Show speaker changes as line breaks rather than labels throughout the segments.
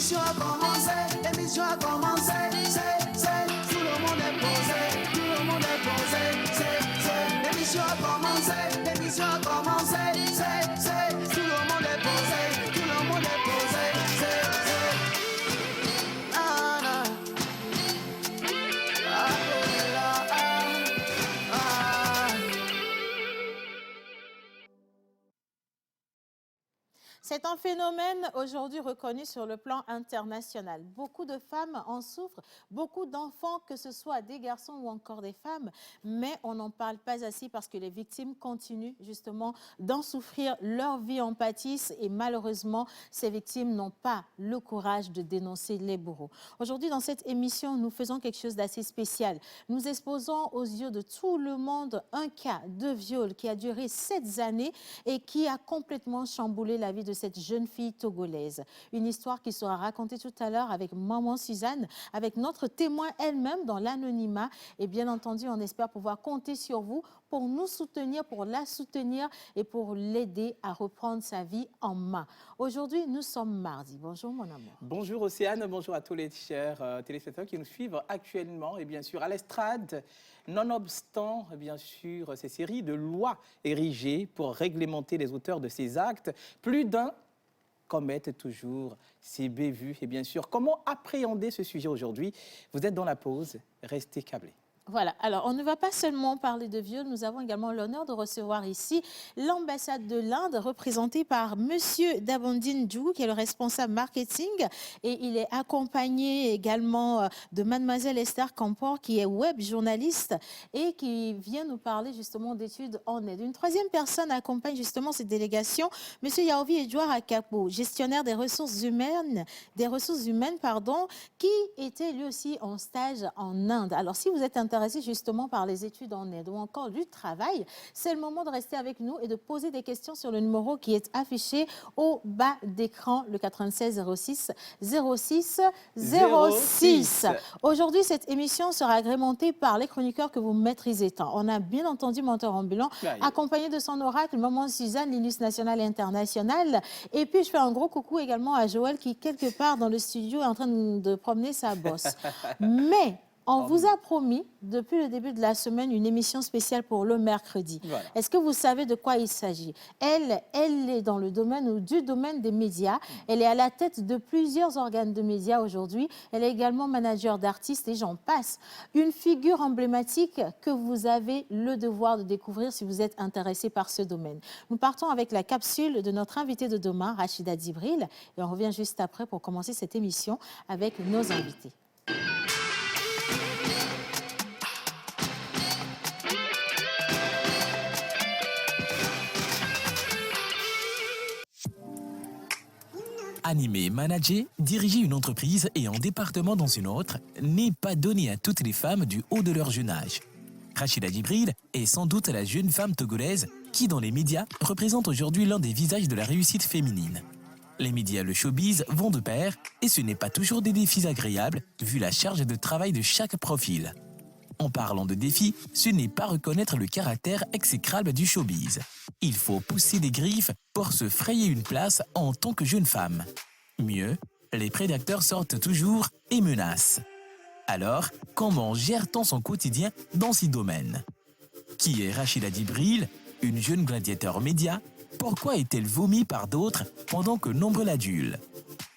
L'émission a commencé, l'émission a commencé. Tout le monde est posé, tout le monde est posé. L'émission a commencé, l'émission a commencé. Tout le monde est posé, tout le monde est posé. Ah, ah.
C'est un phénomène aujourd'hui reconnu sur le plan international. Beaucoup de femmes en souffrent, beaucoup d'enfants, que ce soit des garçons ou encore des femmes, mais on n'en parle pas assez parce que les victimes continuent justement d'en souffrir, leur vie en pâtisse et malheureusement, ces victimes n'ont pas le courage de dénoncer les bourreaux. Aujourd'hui, dans cette émission, nous faisons quelque chose d'assez spécial. Nous exposons aux yeux de tout le monde un cas de viol qui a duré 7 années et qui a complètement chamboulé la vie de cette jeune fille togolaise. Une histoire qui sera racontée tout à l'heure avec maman Suzanne, avec notre témoin elle-même dans l'anonymat. Et bien entendu, on espère pouvoir compter sur vous pour nous soutenir, pour la soutenir et pour l'aider à reprendre sa vie en main. Aujourd'hui, nous sommes mardi. Bonjour mon amour.
Bonjour Océane, bonjour à tous les chers téléspectateurs qui nous suivent actuellement et bien sûr à l'estrade. Nonobstant, bien sûr, ces séries de lois érigées pour réglementer les auteurs de ces actes, plus d'un commettent toujours ces bévues. Et bien sûr, comment appréhender ce sujet aujourd'hui? Vous êtes dans la pause, restez câblés.
Voilà, alors on ne va pas seulement parler de viol, nous avons également l'honneur de recevoir ici l'ambassade de l'Inde représentée par Monsieur Dabandine Djou, qui est le responsable marketing, et il est accompagné également de Mademoiselle Esther Kampor, qui est web journaliste et qui vient nous parler justement d'études en aide. Une troisième personne accompagne justement cette délégation, Monsieur Yaovi Edouard Akapo, gestionnaire des ressources humaines, qui était lui aussi en stage en Inde. Alors si vous êtes intéressé justement par les études en aide ou encore du travail, c'est le moment de rester avec nous et de poser des questions sur le numéro qui est affiché au bas d'écran, le 96 06 06 06. Aujourd'hui, cette émission sera agrémentée par les chroniqueurs que vous maîtrisez tant. On a bien entendu Menteur Ambulant, accompagné de son oracle, maman Suzanne, Linus National et International. Et puis, je fais un gros coucou également à Joël qui, quelque part dans le studio, est en train de promener sa bosse. Mais on vous a promis, depuis le début de la semaine, une émission spéciale pour le mercredi. Voilà. Est-ce que vous savez de quoi il s'agit? Elle est dans le domaine ou du domaine des médias. Elle est à la tête de plusieurs organes de médias aujourd'hui. Elle est également manager d'artistes et j'en passe. Une figure emblématique que vous avez le devoir de découvrir si vous êtes intéressé par ce domaine. Nous partons avec la capsule de notre invité de demain, Rachida Djibril, et on revient juste après pour commencer cette émission avec nos invités.
Animer, manager, diriger une entreprise et un département dans une autre n'est pas donné à toutes les femmes du haut de leur jeune âge. Rachida Djibril est sans doute la jeune femme togolaise qui, dans les médias, représente aujourd'hui l'un des visages de la réussite féminine. Les médias et le showbiz vont de pair et ce n'est pas toujours des défis agréables vu la charge de travail de chaque profil. En parlant de défis, ce n'est pas reconnaître le caractère exécrable du showbiz. Il faut pousser des griffes pour se frayer une place en tant que jeune femme. Mieux, les prédateurs sortent toujours et menacent. Alors, comment gère-t-on son quotidien dans ces domaines? Qui est Rachida Djibril, une jeune gladiateur média? Pourquoi est-elle vomie par d'autres pendant que nombre l'adulent?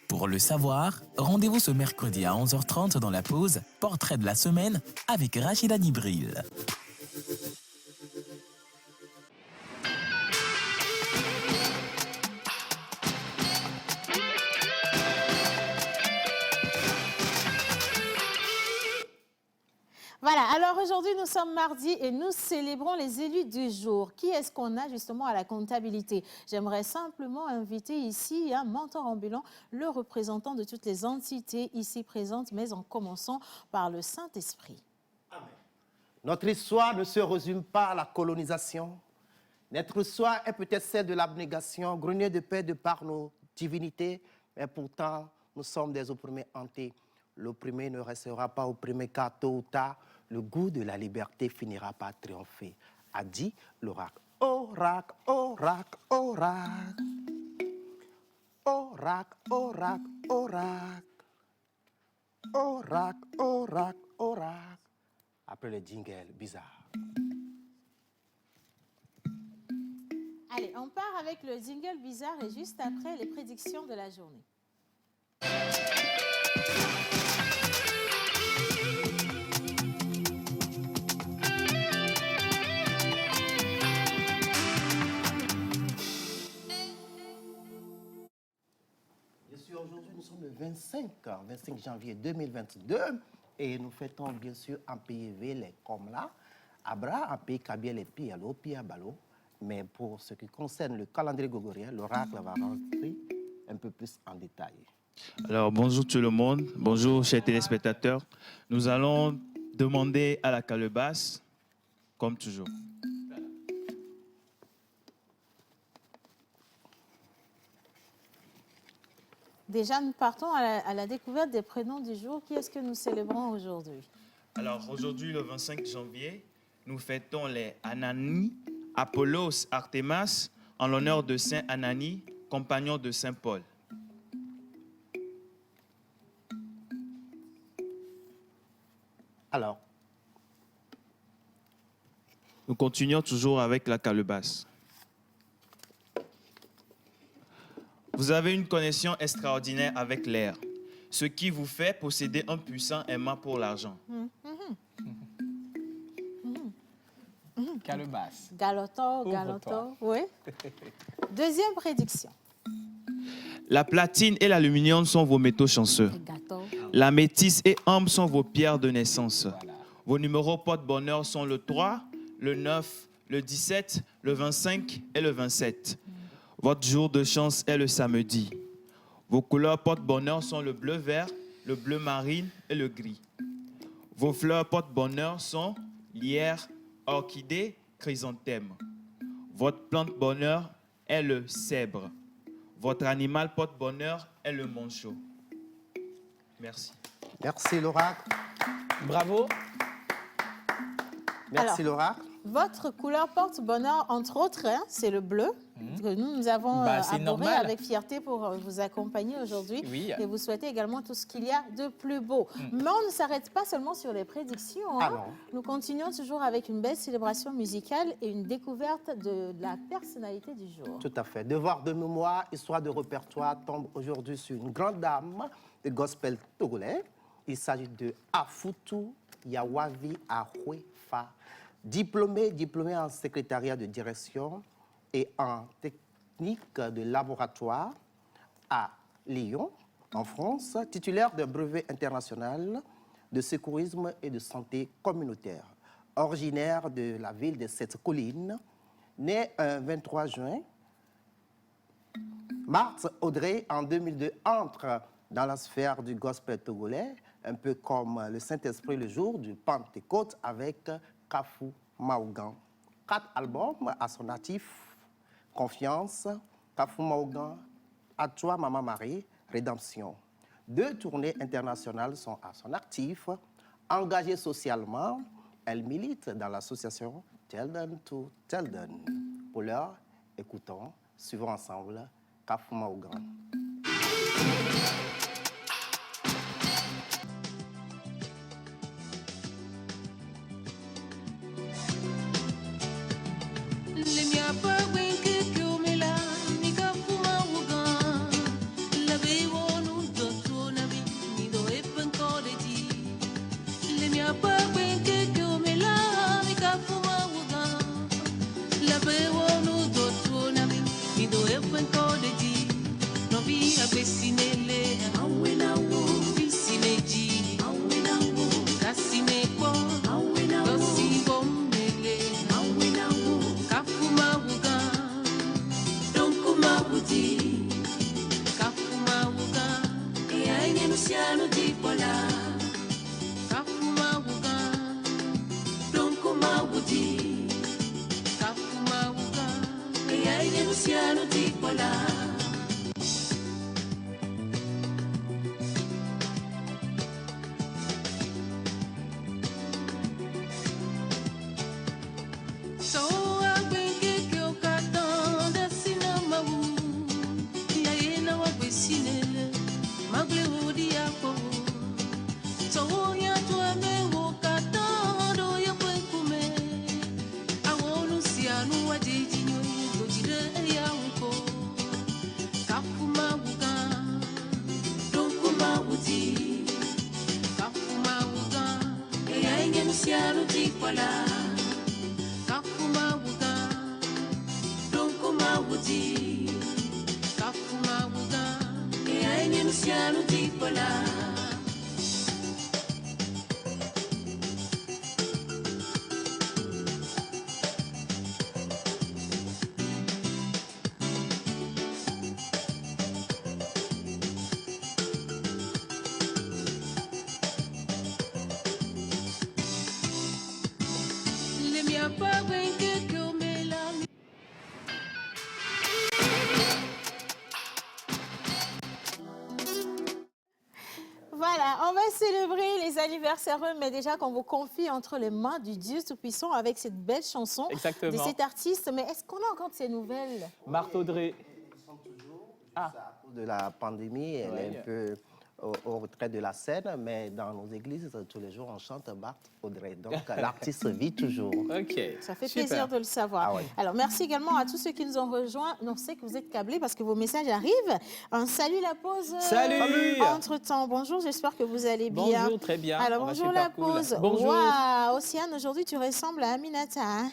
Pour le savoir, rendez-vous ce mercredi à 11h30 dans la pause Portrait de la semaine avec Rachida Djibril.
Voilà, alors aujourd'hui nous sommes mardi et nous célébrons les élus du jour. Qui est-ce qu'on a justement à la comptabilité? J'aimerais simplement inviter ici un mentor ambulant, le représentant de toutes les entités ici présentes, mais en commençant par le Saint-Esprit.
Amen. Notre histoire ne se résume pas à la colonisation. Notre histoire est peut-être celle de l'abnégation, grenier de paix de par nos divinités, mais pourtant nous sommes des opprimés hantés. L'opprimé ne restera pas opprimé car tôt ou tard, le goût de la liberté finira par triompher, a dit l'oracle. Oracle, oracle, oracle. Oracle, oracle, oracle, oracle. Oracle, oracle, oracle. Après le jingle bizarre.
Allez, on part avec le jingle bizarre et juste après les prédictions de la journée.
Aujourd'hui, nous sommes le 25 janvier 2022 et nous fêtons bien sûr un pays les comme là, Abra, un pays qui a bien les pieds à l'eau, pieds à ballot. Mais pour ce qui concerne le calendrier grégorien, l'oracle va rentrer un peu plus en détail.
Alors, bonjour tout le monde, bonjour chers téléspectateurs. Nous allons demander à la calebasse, comme toujours.
Déjà, nous partons à la découverte des prénoms du jour. Qui est-ce que nous célébrons aujourd'hui?
Alors, aujourd'hui, le 25 janvier, nous fêtons les Anani, Apollos, Artemas, en l'honneur de Saint Anani, compagnon de Saint Paul.
Alors,
nous continuons toujours avec la calebasse. Vous avez une connexion extraordinaire avec l'air, ce qui vous fait posséder un puissant aimant pour l'argent.
Calebasse.
Galoto,
Ouvre-toi.
oui. Deuxième prédiction.
La platine et l'aluminium sont vos métaux chanceux.
Gâteau.
La métisse et ambre sont vos pierres de naissance.
Voilà.
Vos numéros porte-bonheur sont le 3, le 9, le 17, le 25 et le 27. Votre jour de chance est le samedi. Vos couleurs porte-bonheur sont le bleu vert, le bleu marine et le gris. Vos fleurs porte-bonheur sont lierre, orchidée, chrysanthème. Votre plante bonheur est le cèbre. Votre animal porte-bonheur est le manchot. Merci.
merci l'oracle.
Bravo.
Merci
Alors,
l'oracle.
Votre couleur porte-bonheur, entre autres, hein, c'est le bleu, que nous avons
Bah, c'est
abordé
normal.
avec fierté pour vous accompagner aujourd'hui.
Oui.
Et vous souhaitez également tout ce qu'il y a de plus beau. Mais on ne s'arrête pas seulement sur les prédictions.
Ah
hein.
non.
Nous continuons toujours avec une belle célébration musicale et une découverte de la personnalité du jour.
Tout à fait. Devoir de mémoire, histoire de répertoire tombe aujourd'hui sur une grande dame de gospel togolais. Il s'agit de Afutu Yawavi Ahwefa, diplômée en secrétariat de direction et en technique de laboratoire à Lyon, en France, titulaire d'un brevet international de secourisme et de santé communautaire. Originaire de la ville de Sept-Collines, née un 23 juin, Marthe Audrey, en 2002, entre dans la sphère du gospel togolais, un peu comme le Saint-Esprit le jour du Pentecôte avec Kafou Maougan. 4 albums à son actif, Confiance, Kafou Maougan, À toi Maman Marie, Rédemption. 2 tournées internationales sont à son actif. Engagée socialement, elle milite dans l'association Telden to Telden. Pour l'heure, écoutons, suivons ensemble Kafou Maougan.
Bessinele
Wuti, Kafuma Wugan, Eyangen Siaru Dikwala, Kafuma Wugan, Donkuma Wuti, Kafuma Wugan, Eyangen Siaru Dikwala.
Voilà, on va célébrer les anniversaires, mais déjà qu'on vous confie entre les mains du Dieu Tout-Puissant avec cette belle chanson de
Exactement.
cet artiste. Mais est-ce qu'on a encore de ces nouvelles?
Marthe Audrey.
À cause de la pandémie, elle est un peu au retrait de la scène, mais dans nos églises, tous les jours, on chante Marthe Audrey. Donc, l'artiste vit toujours.
Ok.
Ça fait
Super.
plaisir de le savoir.
Ah ouais.
Alors, merci également à tous ceux qui nous ont rejoints. On sait que vous êtes câblés parce que vos messages arrivent. Un salut la pause.
Salut.
Entre-temps, bonjour, j'espère que vous allez bien.
Bonjour, très bien.
Alors,
On va
bonjour
super
la
cool.
pause.
Bonjour.
Waouh, Océane, aujourd'hui, tu ressembles à Aminata. Hein?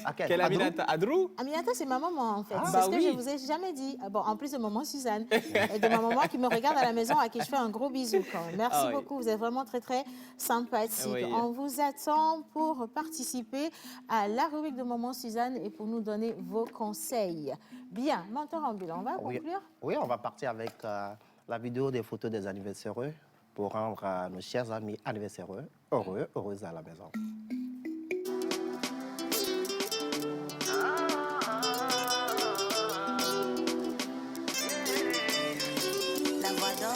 À
Quelle Aminata? Adrou?
Aminata, c'est ma maman, en fait.
Ah,
C'est
bah
ce que
oui.
je vous ai jamais dit. Ah bon, en plus de maman Suzanne et de ma maman qui me regarde à la maison, à qui je fais un gros bisou quand même. Merci
Ah oui.
beaucoup, vous êtes vraiment très, très sympathique.
Oui.
On vous attend pour participer à la rubrique de maman Suzanne et pour nous donner vos conseils. Bien, mentor ambulant, on va
Oui.
conclure?
Oui, on va partir avec la vidéo des photos des anniversaires pour rendre à nos chers amis anniversaires heureux, heureuses à la maison.
La voix d'or.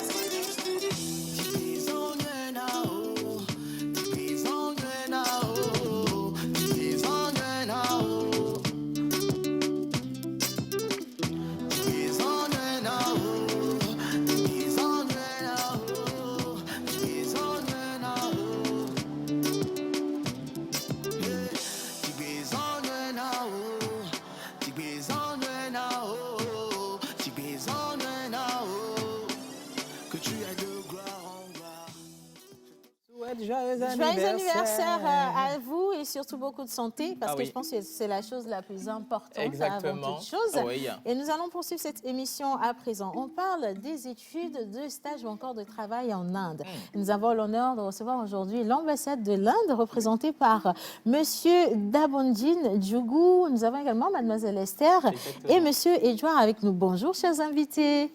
Joyeux
Joyeux anniversaire à vous et surtout beaucoup de santé parce
Ah
que
oui.
je pense que c'est la chose la plus importante avant
Exactement.
toute chose.
Ah oui.
Et nous allons poursuivre cette émission à présent. On parle des études, de stages ou encore de travail en Inde. Nous avons l'honneur de recevoir aujourd'hui l'ambassade de l'Inde représentée par Monsieur Dabondine Djougou. Nous avons également Mademoiselle Esther et Monsieur Edouard avec nous. Bonjour chers invités.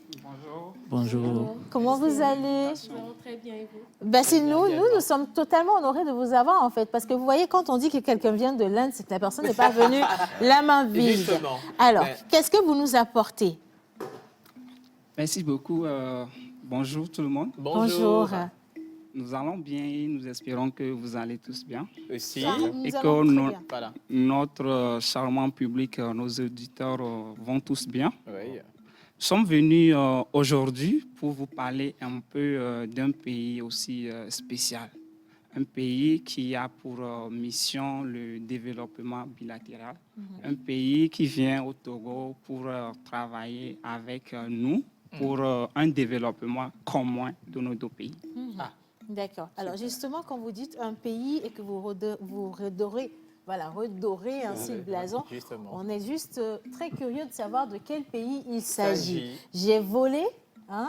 Bonjour.
Comment vous allez?
Très bien, et vous?
Ben, c'est nous sommes totalement honorés de vous avoir en fait, parce que vous voyez, quand on dit que quelqu'un vient de l'Inde, c'est que la personne n'est pas venue la main vide.
Justement.
Alors,
Mais-
qu'est-ce que vous nous apportez?
Merci beaucoup. Bonjour tout le monde.
Bonjour.
Nous allons bien et nous espérons que vous allez tous bien.
Aussi.
Nous
Et
allons
que
très
nous-
bien.
Voilà.
Notre charmant public, nos auditeurs vont tous bien.
Oui.
Nous sommes venus aujourd'hui pour vous parler un peu d'un pays aussi spécial. Un pays qui a pour mission le développement bilatéral. Un pays qui vient au Togo pour travailler avec nous pour un développement commun de nos deux pays.
D'accord. Alors, justement, quand vous dites un pays et que vous redorez, voilà, redorer ainsi le blason,
Justement.
on est juste très curieux de savoir de quel pays il s'agit.
s'agit.
J'ai volé. Hein,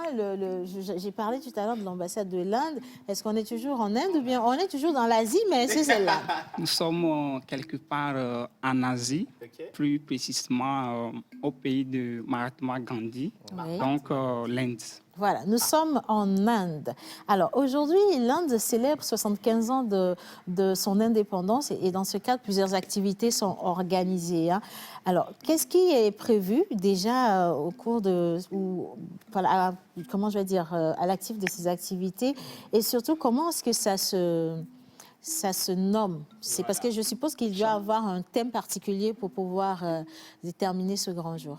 j'ai parlé tout à l'heure de l'ambassade de l'Inde. Est-ce qu'on est toujours en Inde ou bien on est toujours dans l'Asie, mais c'est celle-là?
Nous sommes quelque part en Asie,
Ok.
plus précisément au pays de Mahatma Gandhi,
Oui.
donc l'Inde.
Voilà, nous sommes en Inde. Alors aujourd'hui, l'Inde célèbre 75 ans de son indépendance et dans ce cadre, plusieurs activités sont organisées. Hein. Alors, qu'est-ce qui est prévu déjà au cours de, voilà, comment je vais dire, à l'actif de ces activités et surtout comment est-ce que ça se nomme? C'est parce que je suppose qu'il doit y avoir un thème particulier pour pouvoir déterminer ce grand jour.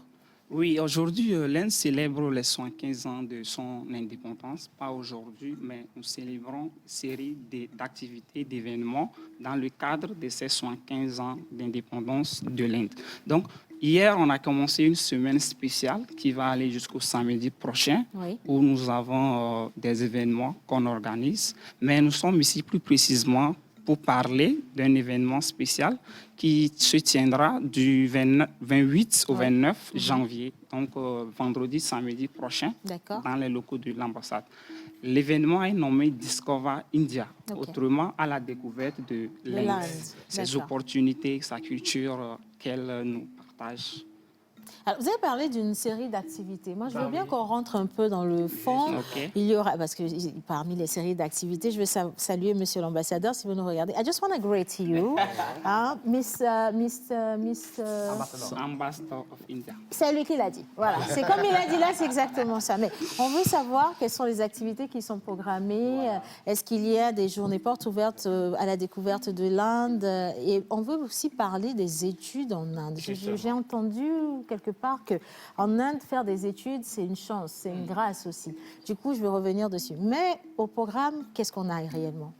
Oui, aujourd'hui, l'Inde célèbre les 75 ans de son indépendance. Pas aujourd'hui, mais nous célébrons une série d'activités, d'événements dans le cadre de ces 75 ans d'indépendance de l'Inde. Donc, Hier, on a commencé une semaine spéciale qui va aller jusqu'au samedi prochain,
Oui.
où nous avons des événements qu'on organise. Mais nous sommes ici plus précisément pour parler d'un événement spécial qui se tiendra du 28 au 29 janvier, donc vendredi, samedi prochain,
D'accord.
dans les locaux de l'ambassade. L'événement est nommé Discover India,
Ok.
autrement à la découverte de l'Inde,
l'Inde,
ses
d'accord.
opportunités, sa culture qu'elle nous partage.
Alors, vous avez parlé d'une série d'activités. Moi, je veux bien qu'on rentre un peu dans le fond.
Ok.
Il y aura, parce que parmi les séries d'activités, je veux saluer Monsieur l'ambassadeur, si vous nous regardez. I just want to greet you,
Ambassador of India.
C'est lui qui l'a dit. Voilà, c'est comme il a dit là, c'est exactement ça. Mais on veut savoir quelles sont les activités qui sont programmées. Est-ce qu'il y a des journées portes ouvertes à la découverte de l'Inde? Et on veut aussi parler des études en Inde. J'ai entendu quelque part qu'en Inde, faire des études, c'est une chance, c'est une grâce aussi. Du coup, je vais revenir dessus. Mais au programme, qu'est-ce qu'on a réellement?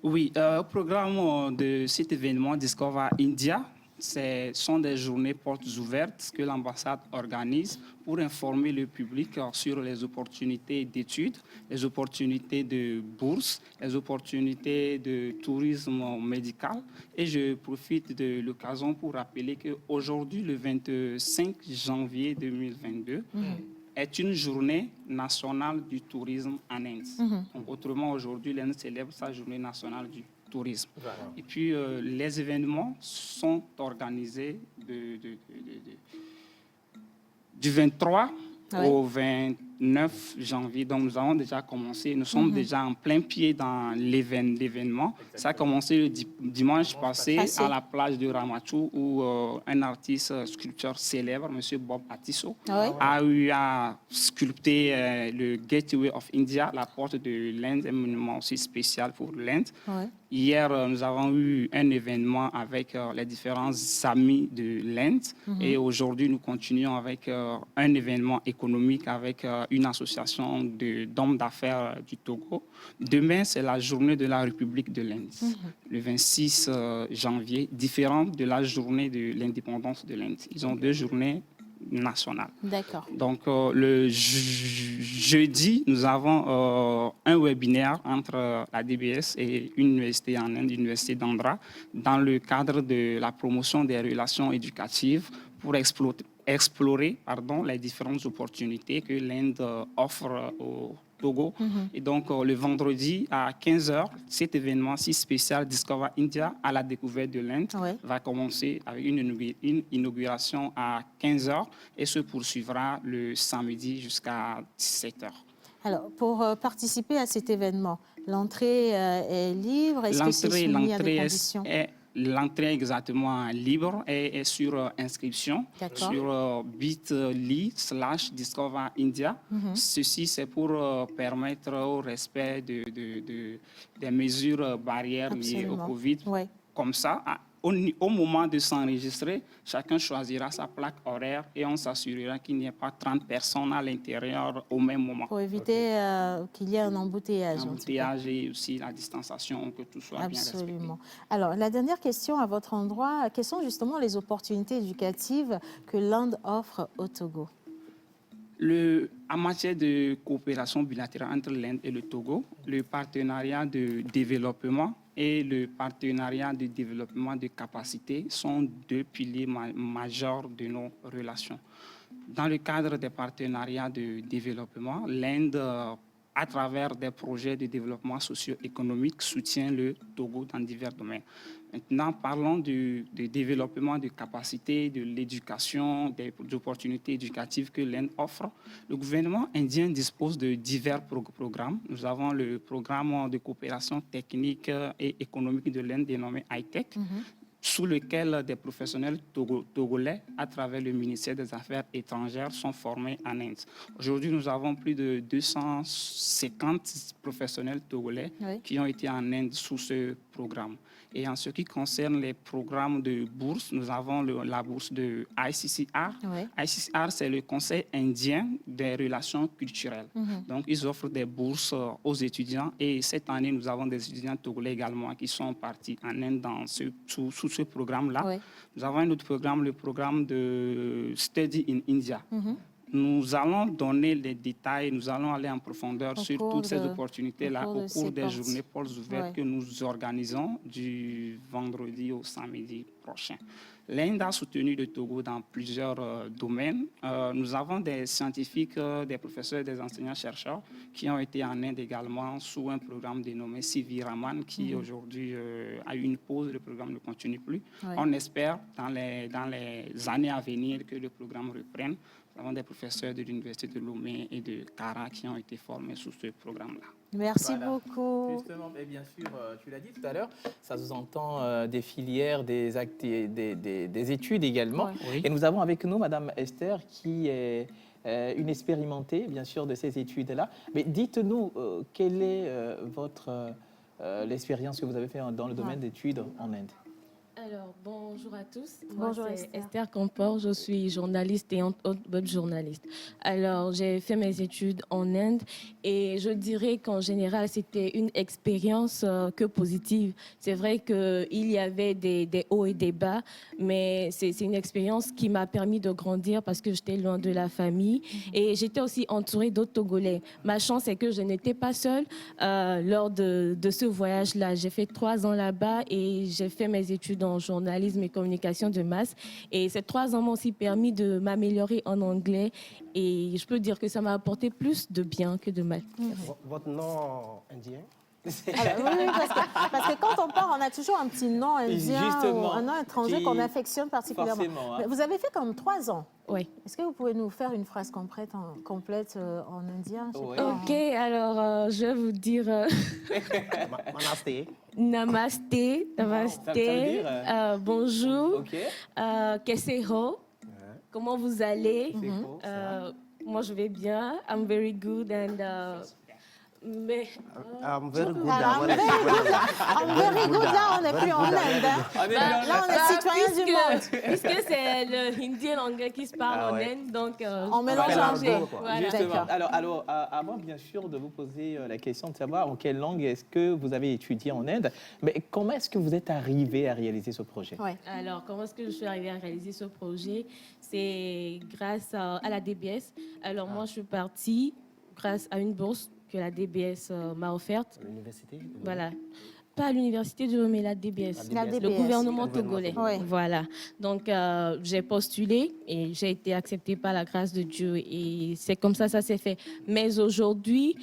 Oui, au programme de cet événement Discover India, ce sont des journées portes ouvertes que l'ambassade organise pour informer le public sur les opportunités d'études, les opportunités de bourse, les opportunités de tourisme médical. Et je profite de l'occasion pour rappeler qu'aujourd'hui, le 25 janvier 2022, est une journée nationale du tourisme en Inde. Donc, autrement, aujourd'hui, l'Inde célèbre sa journée nationale du tourisme. Et puis, les événements sont organisés du 23 au 29 janvier. Donc, nous avons déjà commencé. Nous sommes déjà en plein pied dans l'événement. Ça a commencé le dimanche passé à la plage de Ramachou où un artiste sculpteur célèbre, M. Bob Atisso, a eu à sculpter le Gateway of India, la porte de l'Inde, un monument aussi spécial pour l'Inde. Hier, nous avons eu un événement avec les différents amis de l'Inde et aujourd'hui, nous continuons avec un événement économique avec une association d'hommes d'affaires du Togo. Demain, c'est la journée de la République de l'Inde, le 26 janvier, différente de la journée de l'indépendance de l'Inde. Ils ont deux journées nationales.
D'accord.
Donc, le jeudi, nous avons un webinaire entre la DBS et une université en Inde, l'université d'Andhra, dans le cadre de la promotion des relations éducatives pour explorer les différentes opportunités que l'Inde offre au Togo. Et donc, le vendredi à 15h, cet événement si spécial Discover India à la découverte de l'Inde va commencer avec une inauguration à 15h et se poursuivra le samedi jusqu'à 17h.
Alors, pour participer à cet événement, l'entrée est libre? Est-ce que c'est soumis à des conditions?
L'entrée est exactement libre et est sur inscription sur bit.ly/Discover India. Ceci, c'est pour permettre au respect des mesures barrières liées au Covid. Comme ça, au moment de s'enregistrer, chacun choisira sa plaque horaire et on s'assurera qu'il n'y ait pas 30 personnes à l'intérieur au même moment.
Pour éviter qu'il y ait un embouteillage.
L'embouteillage et aussi la distanciation, que tout soit bien respecté.
Absolument. Alors, la dernière question à votre endroit, quelles sont justement les opportunités éducatives que l'Inde offre au Togo?
En matière de coopération bilatérale entre l'Inde et le Togo, le partenariat de développement et le partenariat de développement de capacités sont deux piliers majeurs de nos relations. Dans le cadre des partenariats de développement, l'Inde, à travers des projets de développement socio-économique, soutient le Togo dans divers domaines. Maintenant, parlons du développement de capacités, de l'éducation, des opportunités éducatives que l'Inde offre. Le gouvernement indien dispose de divers programmes. Nous avons le programme de coopération technique et économique de l'Inde dénommé ITEC, sous lequel des professionnels togolais, à travers le ministère des Affaires étrangères, sont formés en Inde. Aujourd'hui, nous avons plus de 250 professionnels togolais qui ont été en Inde sous ce programmes. Et en ce qui concerne les programmes de bourse, nous avons la bourse de ICCR.
Ouais.
ICCR, c'est le Conseil indien des relations culturelles. Donc, ils offrent des bourses aux étudiants. Et cette année, nous avons des étudiants togolais également qui sont partis en Inde sous ce programme-là.
Ouais.
Nous avons un autre programme, le programme de Study in India. Nous allons donner les détails, nous allons aller en profondeur sur toutes ces opportunités-là au cours des journées portes ouvertes que nous organisons du vendredi au samedi prochain. L'Inde a soutenu le Togo dans plusieurs domaines. Nous avons des scientifiques, des professeurs, des enseignants-chercheurs qui ont été en Inde également sous un programme dénommé CV Raman qui aujourd'hui a eu une pause, le programme ne continue plus. On espère dans les années à venir que le programme reprenne. Nous avons des professeurs de l'Université de Lomé et de Kara qui ont été formés sous ce programme-là.
Merci
Voilà.
beaucoup.
Justement, et bien sûr, tu l'as dit tout à l'heure, ça sous-entend des filières, des études également.
Oui.
Et nous avons avec nous Madame Esther qui est une expérimentée, bien sûr, de ces études-là. Mais dites-nous, quelle est l'expérience que vous avez faite dans le domaine d'études en Inde?
Alors, bonjour à tous.
Bonjour,
Moi, c'est
Esther.
Esther Compor, je suis journaliste et web journaliste. Alors, j'ai fait mes études en Inde et je dirais qu'en général, c'était une expérience que positive. C'est vrai qu'il y avait des hauts et des bas, mais c'est une expérience qui m'a permis de grandir parce que j'étais loin de la famille et j'étais aussi entourée d'autres Togolais. Ma chance, c'est que je n'étais pas seule lors de ce voyage-là. J'ai fait 3 ans là-bas et j'ai fait mes études en journalisme et communication de masse. Et ces 3 ans m'ont aussi permis de m'améliorer en anglais. Et je peux dire que ça m'a apporté plus de bien que de mal.
Votre nom indien?
Alors, oui, parce que quand on part, on a toujours un petit nom indien
Justement,
ou un nom étranger
qui-
qu'on affectionne particulièrement.
Forcément, hein.
Mais vous avez fait comme 3 ans.
Oui.
Est-ce que vous pouvez nous faire une phrase complète en indien? Je sais
Oui.
pas.
Ok, alors je vais vous dire
Manasté.
namasté,
Ça veut
namasté,
dire,
bonjour,
OK.
Keseho, comment vous allez?
C'est cool, ça.
Moi je vais bien, I'm very good and mais
I'm very good.
Alors, en very good, là, on n'est plus en Inde. Hein.
Ah, mais
Là, on est citoyens du monde.
puisque c'est le hindi et l'anglais qui se parlent
Ah
en
ouais.
Inde, donc
On mélange
fait
un peu.
l'argot, quoi.
Voilà.
Justement.
D'accord.
Alors, avant bien sûr de vous poser la question de savoir en quelle langue est-ce que vous avez étudié en Inde, mais comment est-ce que vous êtes arrivé à réaliser ce projet?
Ouais.
Alors, comment est-ce que je suis arrivée à réaliser ce projet? C'est grâce à la DBS. Alors, moi, je suis partie grâce à une bourse que la DBS m'a offerte.
L'université?
Voilà. Pas à l'université de Lomé, la DBS.
La
Le
DBS.
gouvernement
Le gouvernement
togolais.
togolais. Ouais.
Voilà. Donc, j'ai postulé et j'ai été acceptée par la grâce de Dieu. Et c'est comme ça s'est fait. Mais aujourd'hui,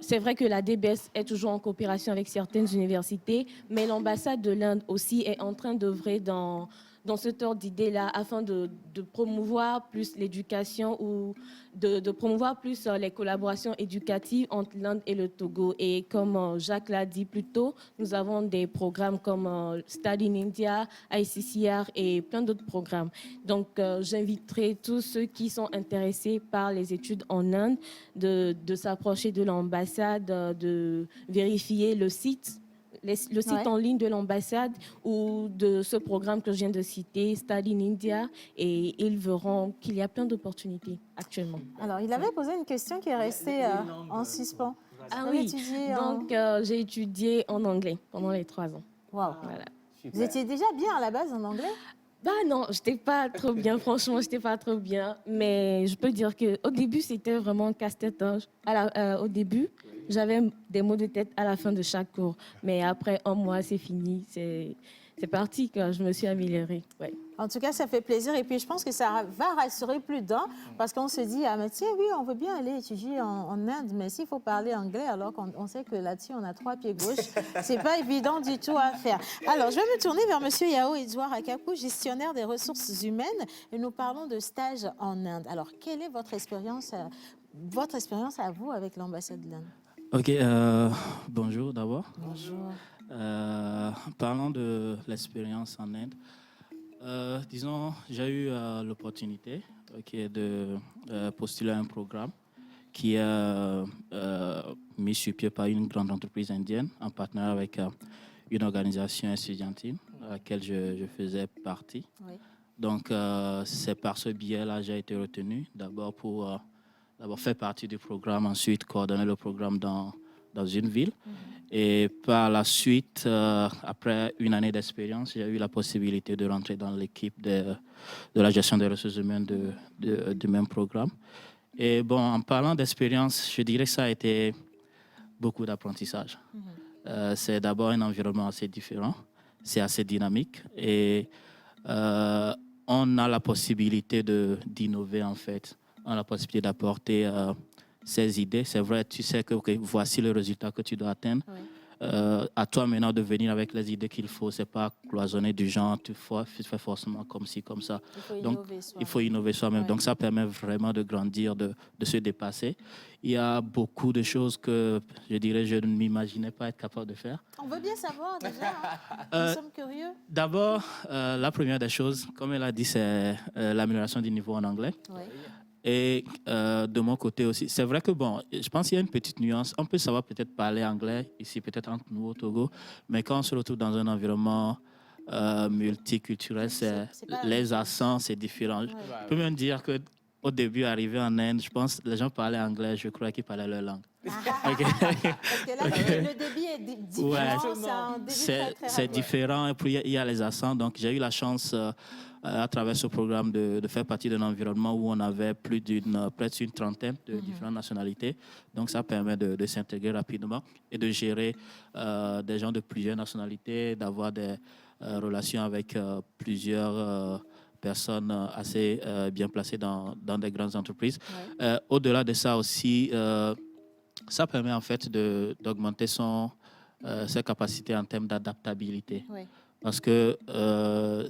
c'est vrai que la DBS est toujours en coopération avec certaines universités, mais l'ambassade de l'Inde aussi est en train d'œuvrer dans cet ordre d'idée-là afin de promouvoir plus l'éducation ou de promouvoir plus les collaborations éducatives entre l'Inde et le Togo. Et comme Jacques l'a dit plus tôt, nous avons des programmes comme Study in India, ICCR et plein d'autres programmes. Donc, j'inviterai tous ceux qui sont intéressés par les études en Inde de s'approcher de l'ambassade, de vérifier le site
Ouais.
en ligne de l'ambassade ou de ce programme que je viens de citer, Study in India, et ils verront qu'il y a plein d'opportunités actuellement.
Alors, il avait posé une question qui est restée en suspens.
Ah
Vous avez
oui,
étudié en-
donc j'ai étudié en anglais pendant les 3 ans.
Wow.
Voilà.
Vous étiez déjà bien à la base en anglais?
Bah non, j'étais pas trop bien, franchement, j'étais pas trop bien. Mais je peux dire qu'au début, c'était vraiment un casse-tête. Hein. Au début, j'avais des maux de tête à la fin de chaque cours. Mais après un mois, c'est fini. C'est parti, quoi. Je me suis améliorée. Ouais.
En tout cas, ça fait plaisir. Et puis, je pense que ça va rassurer plus d'un parce qu'on se dit, ah, mais tiens, oui, on veut bien aller étudier en Inde, mais s'il faut parler anglais, alors qu'on sait que là-dessus, on a 3 pieds gauche, c'est pas évident du tout à faire. Alors, je vais me tourner vers monsieur Yao Edouard Akapu, gestionnaire des ressources humaines, et nous parlons de stage en Inde. Alors, quelle est votre expérience à vous avec l'ambassade de l'Inde?
Ok, bonjour d'abord.
Bonjour.
Parlons de l'expérience en Inde. Disons, j'ai eu l'opportunité de postuler à un programme qui est mis sur pied par une grande entreprise indienne en partenariat avec une organisation estudiantine à laquelle je faisais partie.
Oui.
Donc, c'est par ce biais-là que j'ai été retenu, d'abord pour faire partie du programme, ensuite coordonner le programme dans une ville. Et par la suite, après une année d'expérience, j'ai eu la possibilité de rentrer dans l'équipe de la gestion des ressources humaines du même programme. Et bon, en parlant d'expérience, je dirais que ça a été beaucoup d'apprentissage. C'est d'abord un environnement assez différent, c'est assez dynamique et on a la possibilité d'innover en fait. On a la possibilité d'apporter ses idées. C'est vrai, tu sais que voici le résultat que tu dois atteindre.
Oui.
À toi maintenant de venir avec les idées qu'il faut. C'est pas cloisonner du genre, tu fais forcément comme ci, comme ça. Donc, il faut innover soi-même.
Ouais.
Donc, ça permet vraiment de grandir, de se dépasser. Il y a beaucoup de choses que, je dirais, je ne m'imaginais pas être capable de faire.
On veut bien savoir déjà. Nous sommes curieux.
D'abord, la première des choses, comme elle a dit, c'est l'amélioration du niveau en anglais.
Oui.
Et de mon côté aussi, c'est vrai que bon, je pense qu'il y a une petite nuance. On peut savoir peut-être parler anglais ici, peut-être entre nous au Togo, mais quand on se retrouve dans un environnement multiculturel, les accents, c'est différent.
Ouais.
Je peux même dire que au début, arrivé en Inde, je pense que les gens parlaient anglais, je crois qu'ils parlaient leur langue.
Parce que là, le débit est différent.
Ouais.
C'est un débit très, très
C'est
rapide.
différent. Et puis, il y a les accents. Donc, j'ai eu la chance, à travers ce programme, de faire partie d'un environnement où on avait presque une trentaine de différentes nationalités. Donc, ça permet de s'intégrer rapidement et de gérer des gens de plusieurs nationalités, d'avoir des relations avec plusieurs personnes assez bien placées dans des grandes entreprises.
Ouais.
Au-delà de ça aussi, ça permet en fait d'augmenter ses capacités en termes d'adaptabilité.
Oui.
Parce que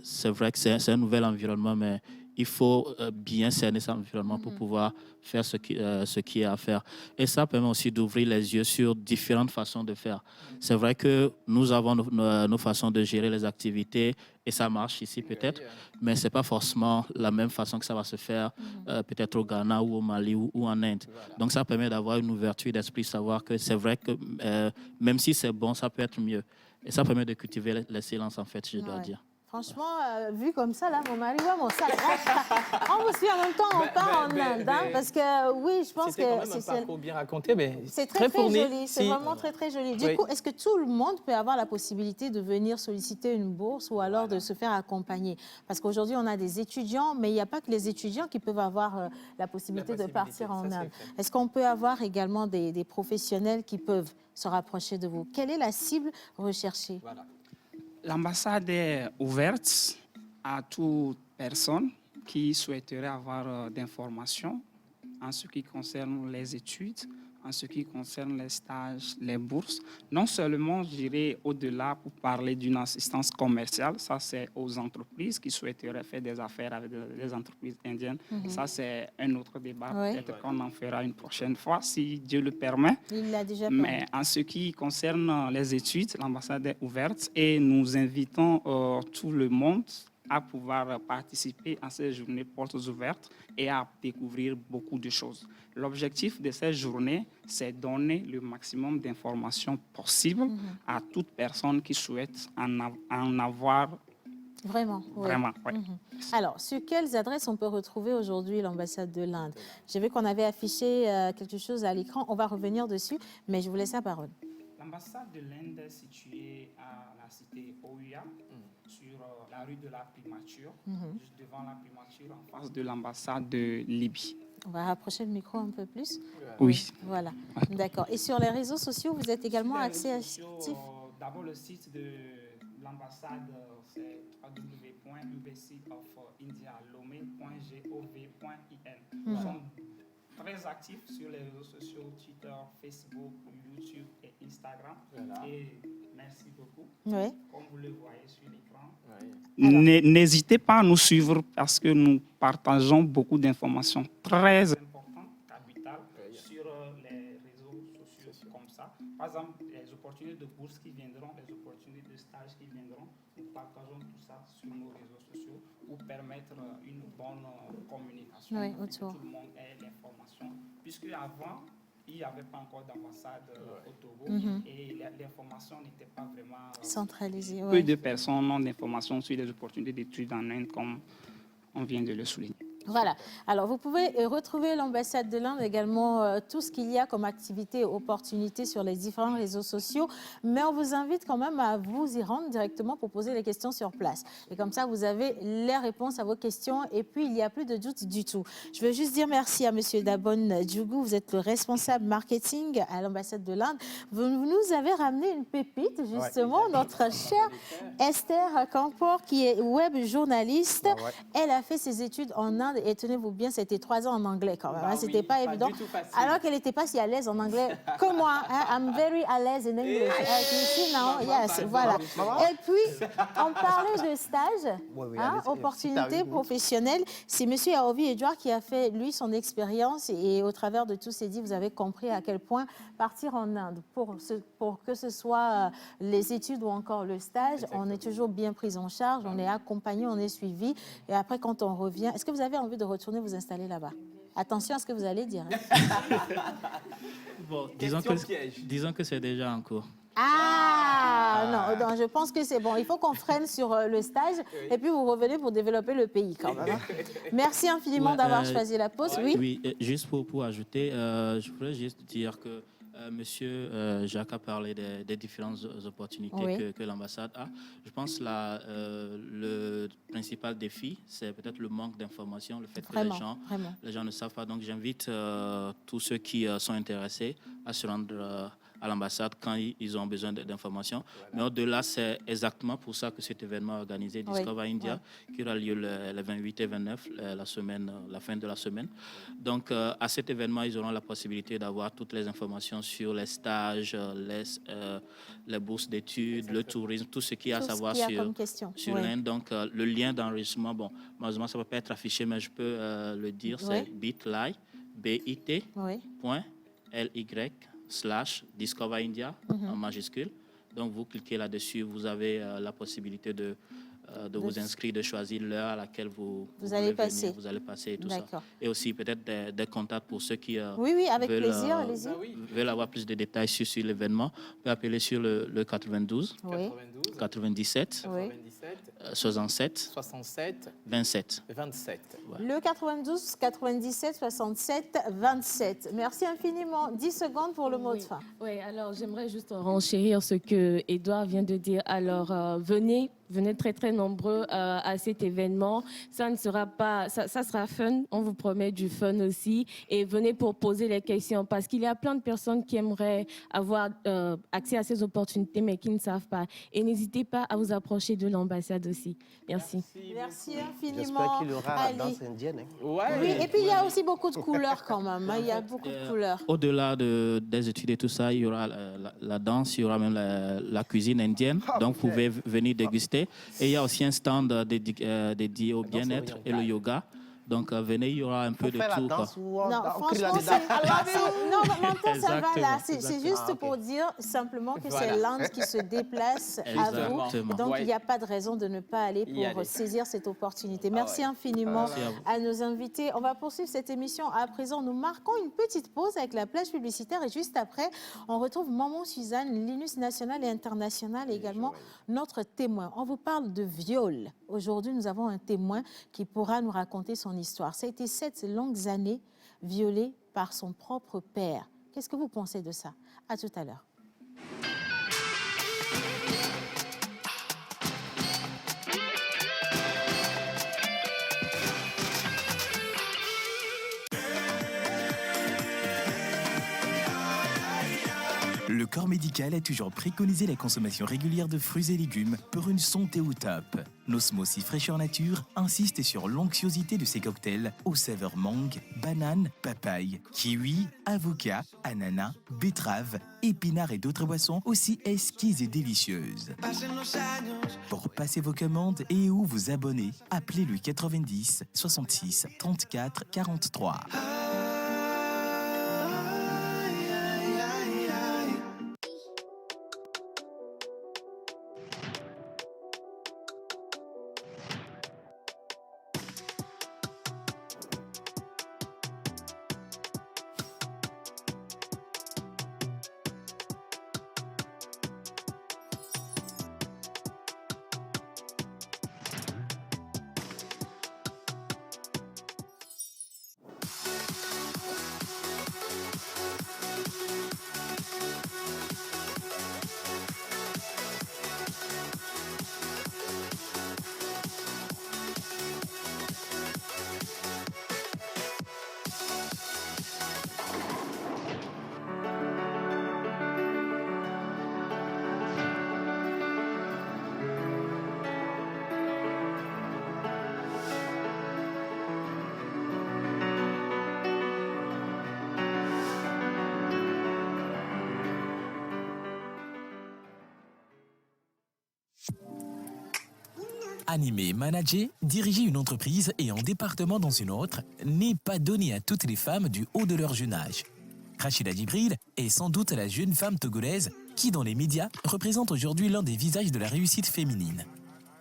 c'est vrai que c'est un nouvel environnement, mais il faut bien cerner cet environnement pour pouvoir faire ce qui est à faire. Et ça permet aussi d'ouvrir les yeux sur différentes façons de faire. C'est vrai que nous avons nos façons de gérer les activités et ça marche ici peut-être, mais ce n'est pas forcément la même façon que ça va se faire peut-être au Ghana ou au Mali ou en Inde. Donc ça permet d'avoir une ouverture d'esprit, savoir que c'est vrai que même si c'est bon, ça peut être mieux. Et ça permet de cultiver l'excellence, en fait, je dois dire.
Franchement, vu comme ça, là, mon mari, mon sac, on vous suit en même temps, on part en Inde. Parce que, oui, je pense que...
C'était quand même un parcours bien raconté, mais
c'est très, très
fourni.
joli. C'est vraiment très, très joli. Du coup, est-ce que tout le monde peut avoir la possibilité de venir solliciter une bourse ou alors de se faire accompagner? Parce qu'aujourd'hui, on a des étudiants, mais il n'y a pas que les étudiants qui peuvent avoir la possibilité de partir en Inde. Est-ce qu'on peut avoir également des professionnels qui peuvent se rapprocher de vous? Quelle est la cible recherchée?
Voilà.
L'ambassade est ouverte à toute personne qui souhaiterait avoir d'informations en ce qui concerne les études, en ce qui concerne les stages, les bourses. Non seulement, je dirais, au-delà pour parler d'une assistance commerciale, ça c'est aux entreprises qui souhaiteraient faire des affaires avec des entreprises indiennes. Ça c'est un autre débat, peut-être qu'on en fera une prochaine fois, si Dieu le permet.
Il l'a déjà
Mais
permis.
en ce qui concerne les études, l'ambassade est ouverte et nous invitons tout le monde à pouvoir participer à ces journées portes ouvertes et à découvrir beaucoup de choses. L'objectif de ces journées, c'est donner le maximum d'informations possibles à toute personne qui souhaite en avoir
Vraiment, oui.
vraiment. Ouais.
Alors, sur quelles adresses on peut retrouver aujourd'hui l'ambassade de l'Inde? J'ai vu qu'on avait affiché quelque chose à l'écran. On va revenir dessus, mais je vous laisse la parole.
L'ambassade de l'Inde est située à la cité Oya, sur la rue de la Primature, juste devant la Primature, en face de l'ambassade de Libye.
On va rapprocher le micro un peu plus.
Oui.
Voilà, d'accord. Et sur les réseaux sociaux, vous êtes également
Sur les
actif?
réseaux sociaux, d'abord, le site de l'ambassade, c'est www.embassyofIndiaLomé.gov.in. Nous sommes très actifs sur les réseaux sociaux, Twitter, Facebook, YouTube et Instagram. Et merci beaucoup.
Oui.
Comme vous le voyez sur l'écran. N'hésitez pas à nous suivre parce que nous partageons beaucoup d'informations très importantes, capitales, sur les réseaux sociaux comme ça. Par exemple, les opportunités de bourse qui viendront, les opportunités de stage qui viendront, nous partageons tout ça sur nos réseaux sociaux pour permettre une bonne communication,
Oui,
pour que
autour.
tout le monde ait l'information. Puisque avant, il n'y avait pas encore d'ambassade au Togo et l'information n'était pas vraiment
Centralisé,
Peu
ouais.
de personnes ont d'informations sur les opportunités d'études en Inde, comme on vient de le souligner.
Voilà. Alors, vous pouvez retrouver l'ambassade de l'Inde également, tout ce qu'il y a comme activité, opportunités sur les différents réseaux sociaux. Mais on vous invite quand même à vous y rendre directement pour poser les questions sur place. Et comme ça, vous avez les réponses à vos questions. Et puis, il n'y a plus de doute du tout. Je veux juste dire merci à Monsieur Dabon Djougou. Vous êtes le responsable marketing à l'ambassade de l'Inde. Vous nous avez ramené une pépite, justement, notre chère Esther Kampor, qui est web journaliste. Elle a fait ses études en Inde. Et tenez-vous bien, c'était 3 ans en anglais quand même.
Bah
C'était
oui,
pas
pas
évident.
du tout facile.
Alors qu'elle n'était pas si à l'aise en anglais que moi. Hein. I'm very à l'aise in English. You see now? Yes, voilà. Et puis, on parlait de stage, hein, opportunités professionnelles. C'est M. Yaovi Edouard qui a fait, lui, son expérience. Et au travers de tous ces dits, vous avez compris à quel point partir en Inde, pour que ce soit les études ou encore le stage, on est toujours bien pris en charge, on est accompagné, on est suivi. Et après, quand on revient, est-ce que vous avez envie de retourner vous installer là-bas? Attention à ce que vous allez dire. Hein.
Bon,
piège.
disons que c'est déjà en cours.
Non, je pense que c'est bon. Il faut qu'on freine sur le stage et puis vous revenez pour développer le pays quand même. Hein. Merci infiniment d'avoir choisi la pause. Oui.
Oui, juste pour ajouter, je voudrais juste dire que Monsieur Jacques a parlé des différentes opportunités que l'ambassade a. Je pense que le principal défi, c'est peut-être le manque d'information, le fait que les gens ne savent pas. Donc j'invite tous ceux qui sont intéressés à se rendre à l'ambassade quand ils ont besoin d'informations. Voilà. Mais au-delà, c'est exactement pour ça que cet événement est organisé, Discover India, qui aura lieu le 28 et 29, la fin de la semaine. Donc, à cet événement, ils auront la possibilité d'avoir toutes les informations sur les stages, les bourses d'études, le tourisme, tout ce qu'il y a à savoir sur l'Inde. Donc, le lien d'enregistrement, bon, malheureusement, ça ne peut pas être affiché, mais je peux le dire, c'est bit.ly, bit.ly/Discover India en majuscule. Donc, vous cliquez là-dessus, vous avez la possibilité de vous inscrire, de choisir l'heure à laquelle vous allez passer. Vous allez passer et tout ça. Et aussi peut-être des contacts pour ceux qui
avec plaisir,
veulent avoir plus de détails sur l'événement. Vous pouvez appeler sur le 92, 97, 67, 27.
Voilà. Le 92, 97, 67, 27. Merci infiniment. 10 secondes pour le mot de fin.
Oui, alors j'aimerais juste renchérir ce que Edouard vient de dire. Alors, venez très très nombreux à cet événement. Ça ne sera pas, ça sera fun. On vous promet du fun aussi. Et venez pour poser les questions parce qu'il y a plein de personnes qui aimeraient avoir accès à ces opportunités mais qui ne savent pas. Et n'hésitez pas à vous approcher de l'ambassade aussi. Merci.
Merci infiniment.
J'espère qu'il y aura la danse indienne. Hein.
Oui, et puis il y a aussi beaucoup de couleurs quand même. Il y a beaucoup de couleurs.
Au-delà des études et tout ça, il y aura la danse, il y aura même la cuisine indienne. Donc vous pouvez venir déguster. Et il y a aussi un stand dédié au bien-être et le yoga. Donc venez, il y aura un peu de tout.
Non, franchement, ça va là. C'est juste pour dire simplement que c'est l'Inde qui se déplace à vous. Donc il n'y a pas de raison de ne pas aller pour saisir cette opportunité. Merci infiniment à nos invités. On va poursuivre cette émission. À présent, nous marquons une petite pause avec la plage publicitaire et juste après, on retrouve Maman Suzanne, Linus national et international et également notre témoin. On vous parle de viol. Aujourd'hui, nous avons un témoin qui pourra nous raconter son histoire. Ça a été 7 longues années violé par son propre père. Qu'est-ce que vous pensez de ça? À tout à l'heure.
Le corps médical a toujours préconisé la consommation régulière de fruits et légumes pour une santé au top. Nosmosis Fraîcheur Nature insiste sur l'onctuosité de ces cocktails aux saveurs mangue, banane, papaye, kiwi, avocat, ananas, betterave, épinards et d'autres boissons aussi exquises et délicieuses. Pour passer vos commandes et ou vous abonner, appelez le 90 66 34 43. Animer, manager, diriger une entreprise et un département dans une autre n'est pas donné à toutes les femmes du haut de leur jeune âge. Rachida Djibril est sans doute la jeune femme togolaise qui, dans les médias, représente aujourd'hui l'un des visages de la réussite féminine.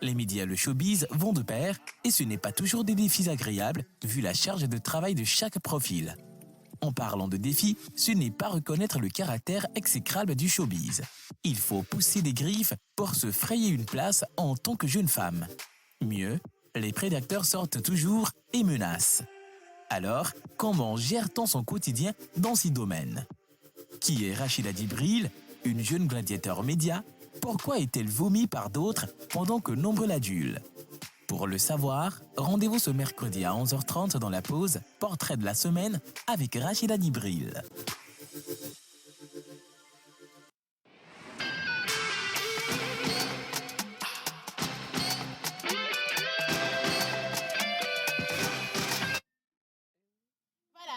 Les médias et le showbiz vont de pair et ce n'est pas toujours des défis agréables vu la charge de travail de chaque profil. En parlant de défis, ce n'est pas reconnaître le caractère exécrable du showbiz. Il faut pousser des griffes pour se frayer une place en tant que jeune femme. Mieux, les prédateurs sortent toujours et menacent. Alors, comment gère-t-on son quotidien dans ces domaines? Qui est Rachida Djibril, une jeune gladiateur média? Pourquoi est-elle vomie par d'autres pendant que nombreux l'adulent? Pour le savoir, rendez-vous ce mercredi à 11h30 dans la pause Portrait de la semaine avec Rachida Djibril.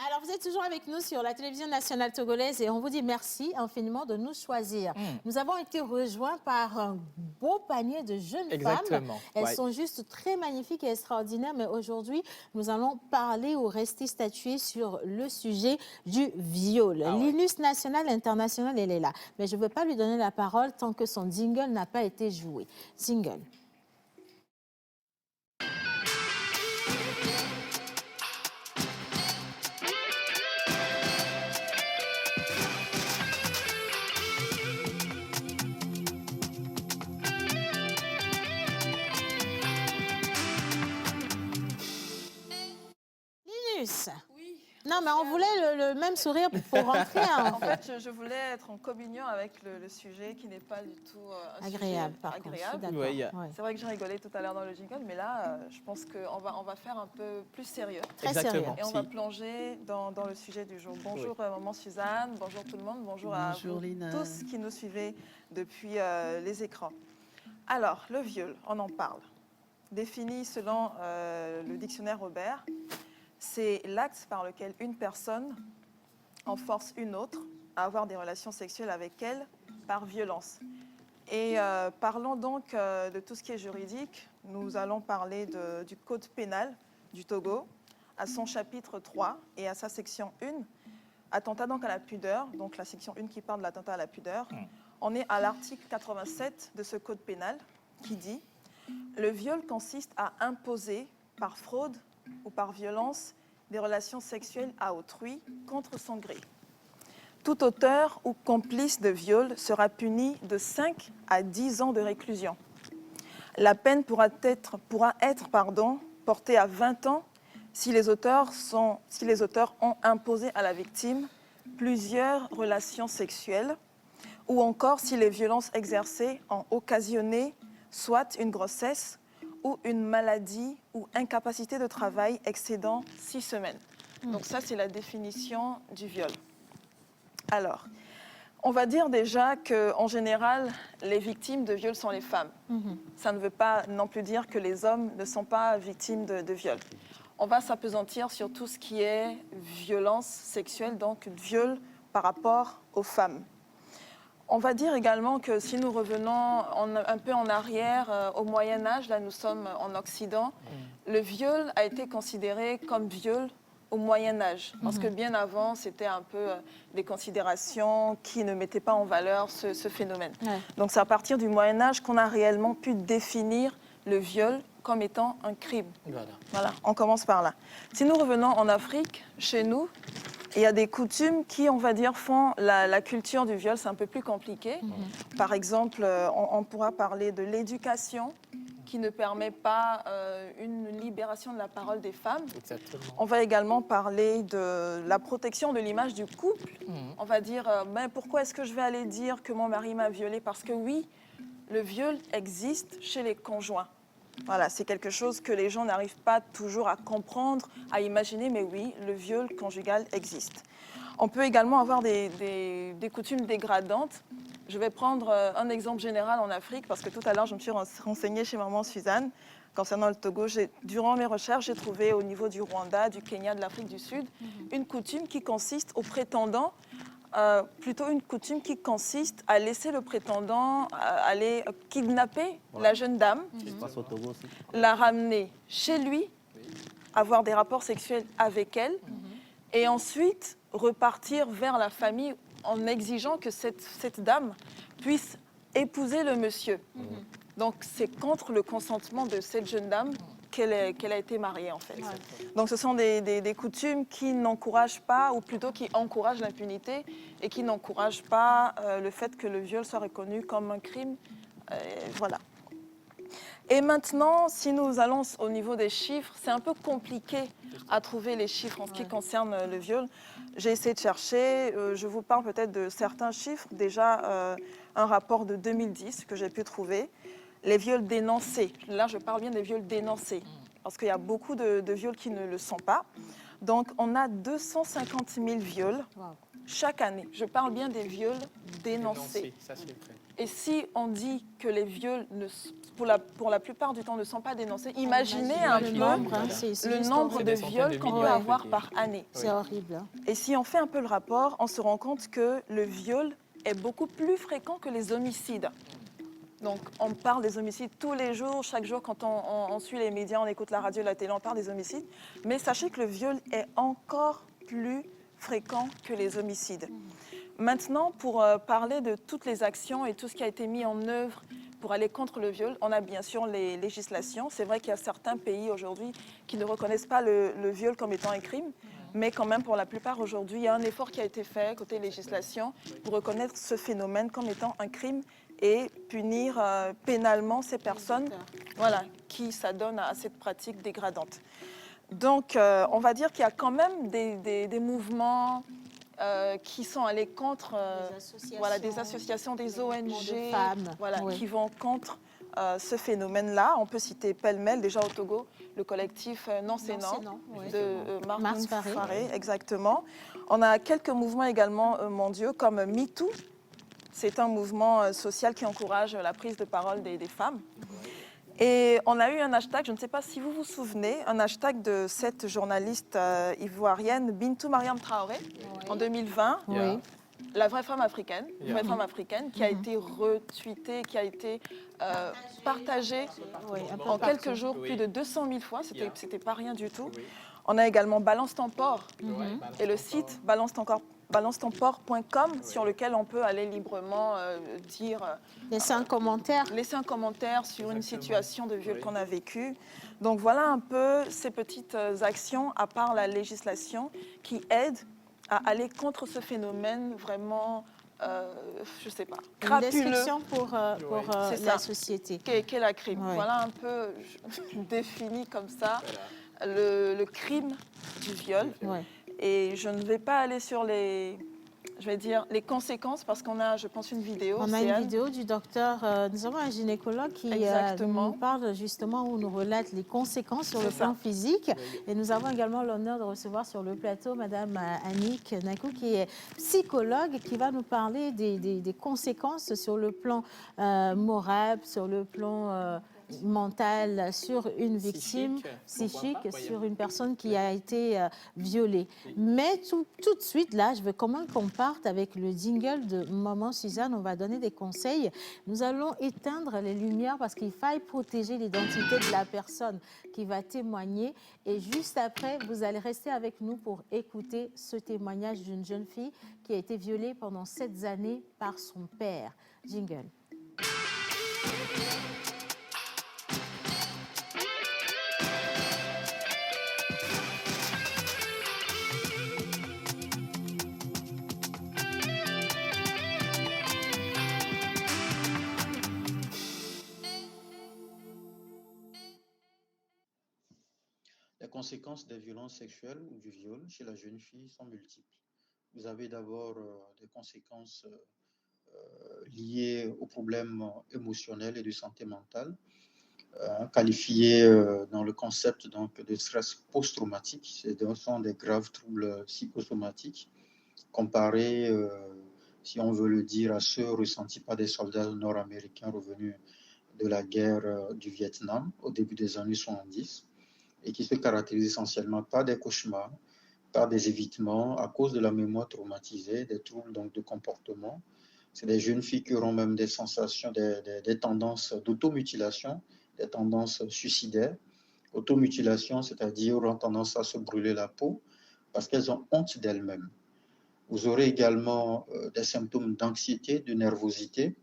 Alors, vous êtes toujours avec nous sur la télévision nationale togolaise et on vous dit merci infiniment de nous choisir. Nous avons été rejoints par un beau panier de jeunes femmes. Elles sont juste très magnifiques et extraordinaires, mais aujourd'hui, nous allons parler ou rester statués sur le sujet du viol. L'INUS nationale et internationale, elle est là. Mais je ne veux pas lui donner la parole tant que son jingle n'a pas été joué. Jingle.
Oui.
Non, mais on voulait le même sourire pour rentrer.
En fait, je voulais être en communion avec le sujet qui n'est pas du tout
agréable.
C'est vrai que j'ai rigolé tout à l'heure dans le jingle, mais là, je pense qu'on va faire un peu plus sérieux.
Très sérieux.
Et on va plonger dans le sujet du jour. Bonjour maman Suzanne, bonjour tout le monde, bonjour à vous tous qui nous suivez depuis les écrans. Alors, le viol, on en parle. Défini selon le dictionnaire Robert, c'est l'acte par lequel une personne en force une autre à avoir des relations sexuelles avec elle par violence. Et parlons donc de tout ce qui est juridique. Nous allons parler du Code pénal du Togo, à son chapitre 3 et à sa section 1, attentat donc à la pudeur, donc la section 1 qui parle de l'attentat à la pudeur. On est à l'article 87 de ce Code pénal qui dit « Le viol consiste à imposer par fraude ou par violence des relations sexuelles à autrui contre son gré. Tout auteur ou complice de viol sera puni de 5 à 10 ans de réclusion. La peine pourra être portée à 20 ans si les auteurs ont imposé à la victime plusieurs relations sexuelles ou encore si les violences exercées ont occasionné soit une grossesse ou une maladie ou incapacité de travail excédant 6 semaines. Donc ça, c'est la définition du viol. Alors, on va dire déjà qu'en général, les victimes de viol sont les femmes. Ça ne veut pas non plus dire que les hommes ne sont pas victimes de viol. On va s'appesantir sur tout ce qui est violence sexuelle, donc viol par rapport aux femmes. On va dire également que si nous revenons un peu en arrière, au Moyen-Âge, là nous sommes en Occident, le viol a été considéré comme viol au Moyen-Âge. Parce que bien avant, c'était un peu des considérations qui ne mettaient pas en valeur ce phénomène. Donc c'est à partir du Moyen-Âge qu'on a réellement pu définir le viol comme étant un crime. Voilà, on commence par là. Si nous revenons en Afrique, chez nous, il y a des coutumes qui, on va dire, font la culture du viol, c'est un peu plus compliqué. Par exemple, on pourra parler de l'éducation qui ne permet pas une libération de la parole des femmes. On va également parler de la protection de l'image du couple. On va dire, mais pourquoi est-ce que je vais aller dire que mon mari m'a violée? Parce que oui, le viol existe chez les conjoints. Voilà, c'est quelque chose que les gens n'arrivent pas toujours à comprendre, à imaginer, mais oui, le viol conjugal existe. On peut également avoir des coutumes dégradantes. Je vais prendre un exemple général en Afrique, parce que tout à l'heure, je me suis renseignée chez maman Suzanne concernant le Togo. Durant mes recherches, j'ai trouvé au niveau du Rwanda, du Kenya, de l'Afrique du Sud, une coutume qui consiste aux prétendants plutôt une coutume qui consiste à laisser le prétendant aller kidnapper la jeune dame, la ramener chez lui, avoir des rapports sexuels avec elle, et ensuite repartir vers la famille en exigeant que cette dame puisse épouser le monsieur. Donc c'est contre le consentement de cette jeune dame qu'elle a été mariée en fait. Donc ce sont des coutumes qui n'encouragent pas, ou plutôt qui encouragent l'impunité et qui n'encouragent pas le fait que le viol soit reconnu comme un crime. Voilà. Et maintenant, si nous allons au niveau des chiffres, c'est un peu compliqué à trouver les chiffres en ce qui concerne le viol. J'ai essayé de chercher, je vous parle peut-être de certains chiffres. Déjà, un rapport de 2010 que j'ai pu trouver. Les viols dénoncés, là je parle bien des viols dénoncés, parce qu'il y a beaucoup de viols qui ne le sont pas. Donc on a 250 000 viols chaque année. Je parle bien des viols dénoncés.
Ça, c'est vrai.
Et si on dit que les viols, pour la plupart du temps, ne sont pas dénoncés, imaginez un peu le nombre de viols qu'on peut avoir par année.
C'est horrible. Hein.
Et si on fait un peu le rapport, on se rend compte que le viol est beaucoup plus fréquent que les homicides. Donc, on parle des homicides tous les jours, chaque jour, quand on suit les médias, on écoute la radio, la télé, on parle des homicides. Mais sachez que le viol est encore plus fréquent que les homicides. Maintenant, pour parler de toutes les actions et tout ce qui a été mis en œuvre pour aller contre le viol, on a bien sûr les législations. C'est vrai qu'il y a certains pays aujourd'hui qui ne reconnaissent pas le viol comme étant un crime. Mais quand même, pour la plupart aujourd'hui, il y a un effort qui a été fait côté législation pour reconnaître ce phénomène comme étant un crime et punir pénalement ces personnes qui s'adonnent à cette pratique dégradante. Donc, on va dire qu'il y a quand même des mouvements qui sont allés contre des associations, des ONG
de femmes,
qui vont contre ce phénomène-là. On peut citer pêle-mêle, déjà au Togo, le collectif Non C'est Non de Mars Faré, exactement. On a quelques mouvements également mondiaux comme MeToo. C'est un mouvement social qui encourage la prise de parole des femmes. Et on a eu un hashtag, je ne sais pas si vous vous souvenez, un hashtag de cette journaliste ivoirienne, Bintou Mariam Traoré, en 2020.
Oui.
La vraie femme africaine, qui a été retweetée, qui a été partagée en quelques jours, plus de 200 000 fois. C'était pas rien du tout. On a également Balance ton port et le site balancetonport.com sur lequel on peut aller librement
laisser un commentaire
sur une situation de viol qu'on a vécue. Donc voilà un peu ces petites actions, à part la législation, qui aident à aller contre ce phénomène vraiment, je ne sais pas, crapuleux.
Une destruction pour la société.
Qu'est la crime. Voilà un peu défini comme ça le crime du viol. Et je ne vais pas aller sur les conséquences parce qu'on a, je pense, une vidéo.
On a une vidéo du docteur, nous avons un gynécologue qui nous parle justement, où nous relate les conséquences sur le plan physique. Et nous avons également l'honneur de recevoir sur le plateau Madame Annick Nakou, qui est psychologue, qui va nous parler des conséquences sur le plan moral, sur le plan mentale sur une victime psychique, sur une personne qui a été violée. Mais tout de suite, là, je veux quand même qu'on parte avec le jingle de Maman Suzanne. On va donner des conseils. Nous allons éteindre les lumières parce qu'il faille protéger l'identité de la personne qui va témoigner. Et juste après, vous allez rester avec nous pour écouter ce témoignage d'une jeune fille qui a été violée pendant 7 années par son père. Jingle.
Les conséquences des violences sexuelles ou du viol chez la jeune fille sont multiples. Vous avez d'abord des conséquences liées aux problèmes émotionnels et de santé mentale, qualifiés dans le concept donc, de stress post-traumatique. Ce sont des graves troubles psychosomatiques comparés, si on veut le dire, à ceux ressentis par des soldats nord-américains revenus de la guerre du Vietnam au début des années 70. Et qui se caractérise essentiellement par des cauchemars, par des évitements à cause de la mémoire traumatisée, des troubles donc, de comportement. C'est des jeunes filles qui auront même des sensations, des tendances d'automutilation, des tendances suicidaires. Automutilation, c'est-à-dire auront tendance à se brûler la peau parce qu'elles ont honte d'elles-mêmes. Vous aurez également des symptômes d'anxiété, de nervosité,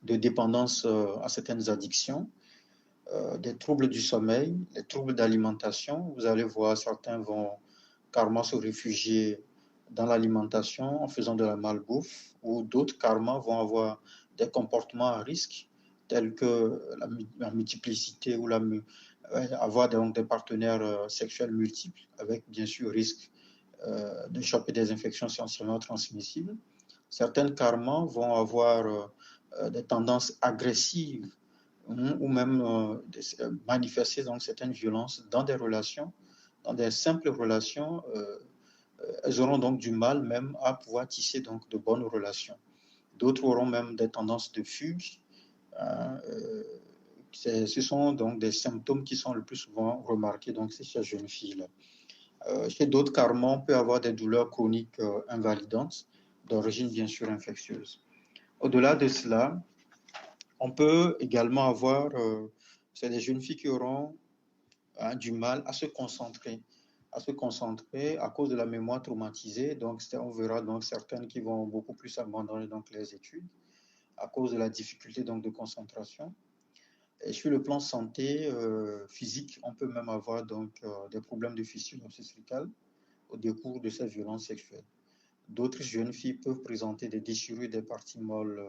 de dépendance à certaines addictions, des troubles du sommeil, les troubles d'alimentation. Vous allez voir, certains vont carrément se réfugier dans l'alimentation en faisant de la malbouffe, ou d'autres carrément vont avoir des comportements à risque, tels que la multiplicité ou avoir donc des partenaires sexuels multiples, avec bien sûr risque de choper des infections sexuellement transmissibles. Certaines carrément vont avoir des tendances agressives ou même manifester donc certaines violences dans des relations, dans des simples relations. Elles auront donc du mal même à pouvoir tisser donc de bonnes relations. D'autres auront même des tendances de fugue. Ce sont donc des symptômes qui sont le plus souvent remarqués donc chez ces jeunes filles-là. Chez d'autres, carrément, on peut avoir des douleurs chroniques invalidantes, d'origine bien sûr infectieuse. Au-delà de cela, on peut également avoir des jeunes filles qui auront du mal à se concentrer à cause de la mémoire traumatisée. Donc, on verra donc certaines qui vont beaucoup plus abandonner donc les études à cause de la difficulté donc de concentration. Et sur le plan santé physique, on peut même avoir donc des problèmes de fissure obstétricale au décours de ces violences sexuelles. D'autres jeunes filles peuvent présenter des déchirures des parties molles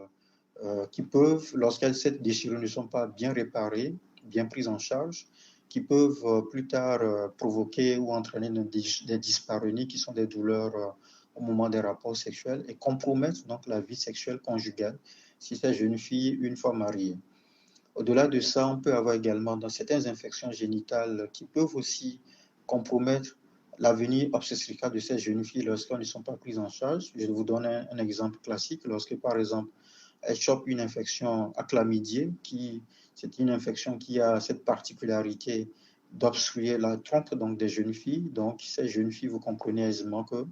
qui peuvent, ces déchirures ne sont pas bien réparées, bien prises en charge, qui peuvent plus tard provoquer ou entraîner des dyspareunies qui sont des douleurs au moment des rapports sexuels et compromettre donc la vie sexuelle conjugale si ces jeunes filles, une fois mariées. Au-delà de ça, on peut avoir également dans certaines infections génitales qui peuvent aussi compromettre l'avenir obstétrical de ces jeunes filles lorsqu'elles ne sont pas prises en charge. Je vous donne un exemple classique. Lorsque, par exemple, elles chopent une infection à chlamydier, c'est une infection qui a cette particularité d'obstruer la trompe donc, des jeunes filles. Donc, ces jeunes filles, vous comprenez aisément que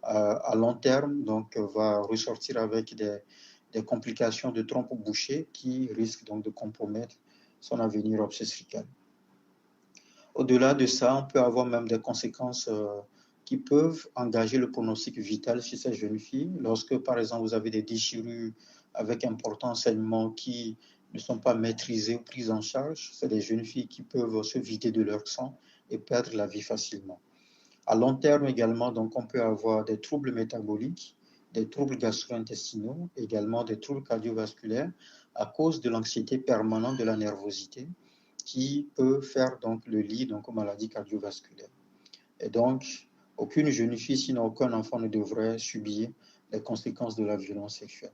à long terme, donc, va ressortir avec des complications de trompe bouchée qui risquent donc de compromettre son avenir obstétrical. Au-delà de ça, on peut avoir même des conséquences qui peuvent engager le pronostic vital chez ces jeunes filles. Lorsque, par exemple, vous avez des déchirures avec important saignement qui ne sont pas maîtrisées ou prises en charge, c'est des jeunes filles qui peuvent se vider de leur sang et perdre la vie facilement. À long terme également, donc, on peut avoir des troubles métaboliques, des troubles gastro-intestinaux, également des troubles cardiovasculaires à cause de l'anxiété permanente de la nervosité qui peut faire donc le lit donc, aux maladies cardiovasculaires. Et donc, aucune jeune fille, sinon aucun enfant ne devrait subir les conséquences de la violence sexuelle.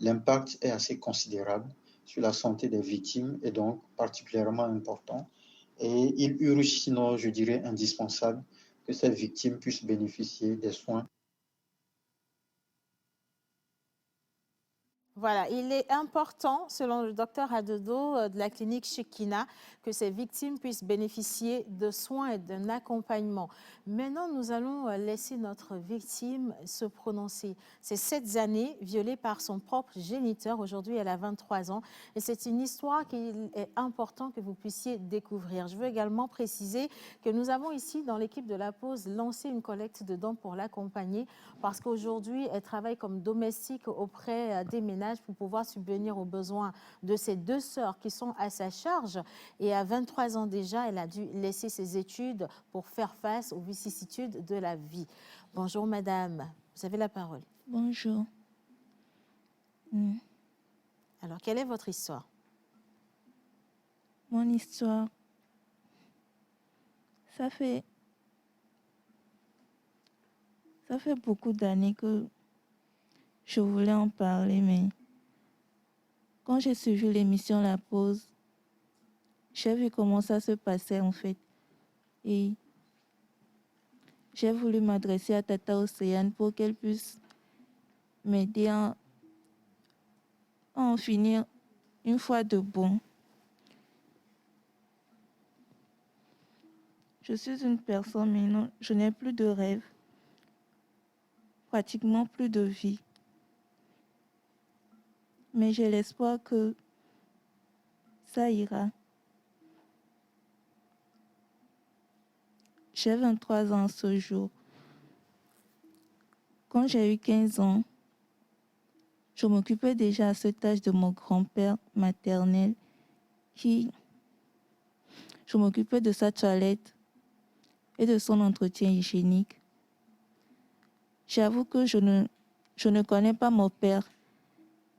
L'impact est assez considérable sur la santé des victimes et donc particulièrement important. Et il urge, sinon je dirais indispensable, que ces victimes puissent bénéficier des soins.
Voilà, il est important, selon le docteur Adodo de la clinique Shekina, que ces victimes puissent bénéficier de soins et d'un accompagnement. Maintenant, nous allons laisser notre victime se prononcer. C'est 7 années, violée par son propre géniteur. Aujourd'hui, elle a 23 ans. Et c'est une histoire qu'il est important que vous puissiez découvrir. Je veux également préciser que nous avons ici, dans l'équipe de la pause, lancé une collecte de dons pour l'accompagner parce qu'aujourd'hui, elle travaille comme domestique auprès des ménages pour pouvoir subvenir aux besoins de ses 2 sœurs qui sont à sa charge. Et à 23 ans déjà, elle a dû laisser ses études pour faire face aux vicissitudes de la vie. Bonjour madame, vous avez la parole.
Bonjour.
Alors, quelle est votre histoire?
Mon histoire, ça fait beaucoup d'années que je voulais en parler, mais quand j'ai suivi l'émission La Pause, j'ai vu comment ça se passait en fait. Et j'ai voulu m'adresser à Tata Océane pour qu'elle puisse m'aider à en finir une fois de bon. Je suis une personne, mais non, je n'ai plus de rêve, pratiquement plus de vie. Mais j'ai l'espoir que ça ira. J'ai 23 ans ce jour. Quand j'ai eu 15 ans, je m'occupais déjà à cet âge de mon grand-père maternel je m'occupais de sa toilette et de son entretien hygiénique. J'avoue que je ne connais pas mon père,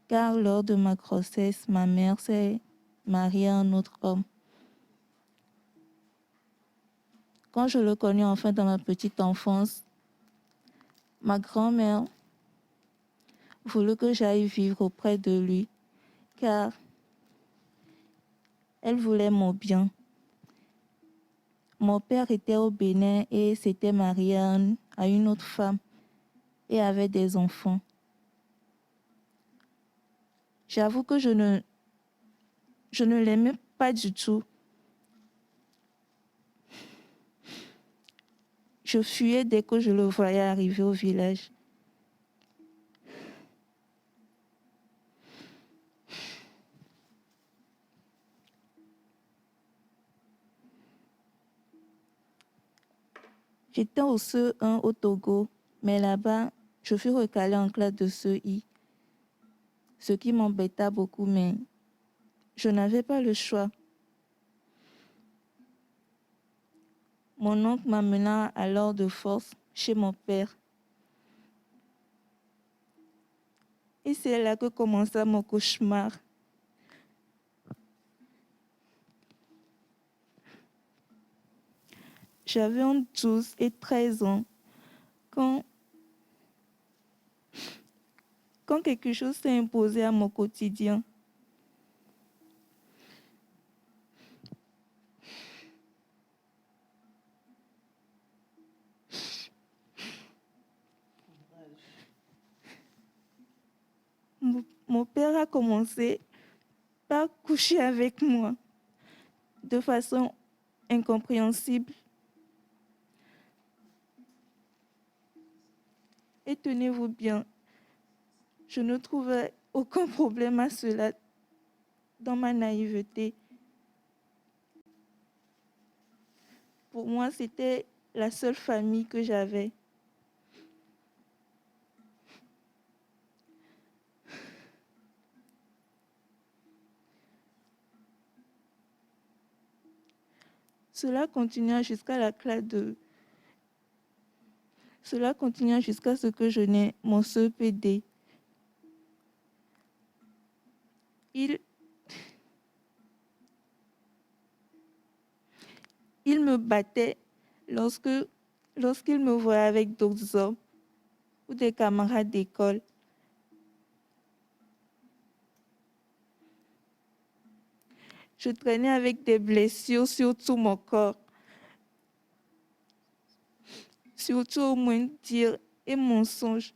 car lors de ma grossesse, ma mère s'est mariée à un autre homme. Quand je le connais enfin dans ma petite enfance, ma grand-mère voulut que j'aille vivre auprès de lui, car elle voulait mon bien. Mon père était au Bénin et s'était marié à une autre femme et avait des enfants. J'avoue que je ne l'aimais pas du tout. Je fuyais dès que je le voyais arriver au village. J'étais au CE1 au Togo, mais là-bas, je fus recalée en classe de CI, ce qui m'embêta beaucoup, mais je n'avais pas le choix. Mon oncle m'amena alors de force chez mon père. Et c'est là que commença mon cauchemar. J'avais entre 12 et 13 ans quand quelque chose s'est imposé à mon quotidien. Mon père a commencé par coucher avec moi de façon incompréhensible. Et tenez-vous bien, je ne trouvais aucun problème à cela dans ma naïveté. Pour moi, c'était la seule famille que j'avais. Cela continua jusqu'à la classe de... Cela continua jusqu'à ce que je n'ai mon CEPD. Il me battait lorsqu'il me voyait avec d'autres hommes ou des camarades d'école. Je traînais avec des blessures sur tout mon corps. Surtout au moins dire et mensonges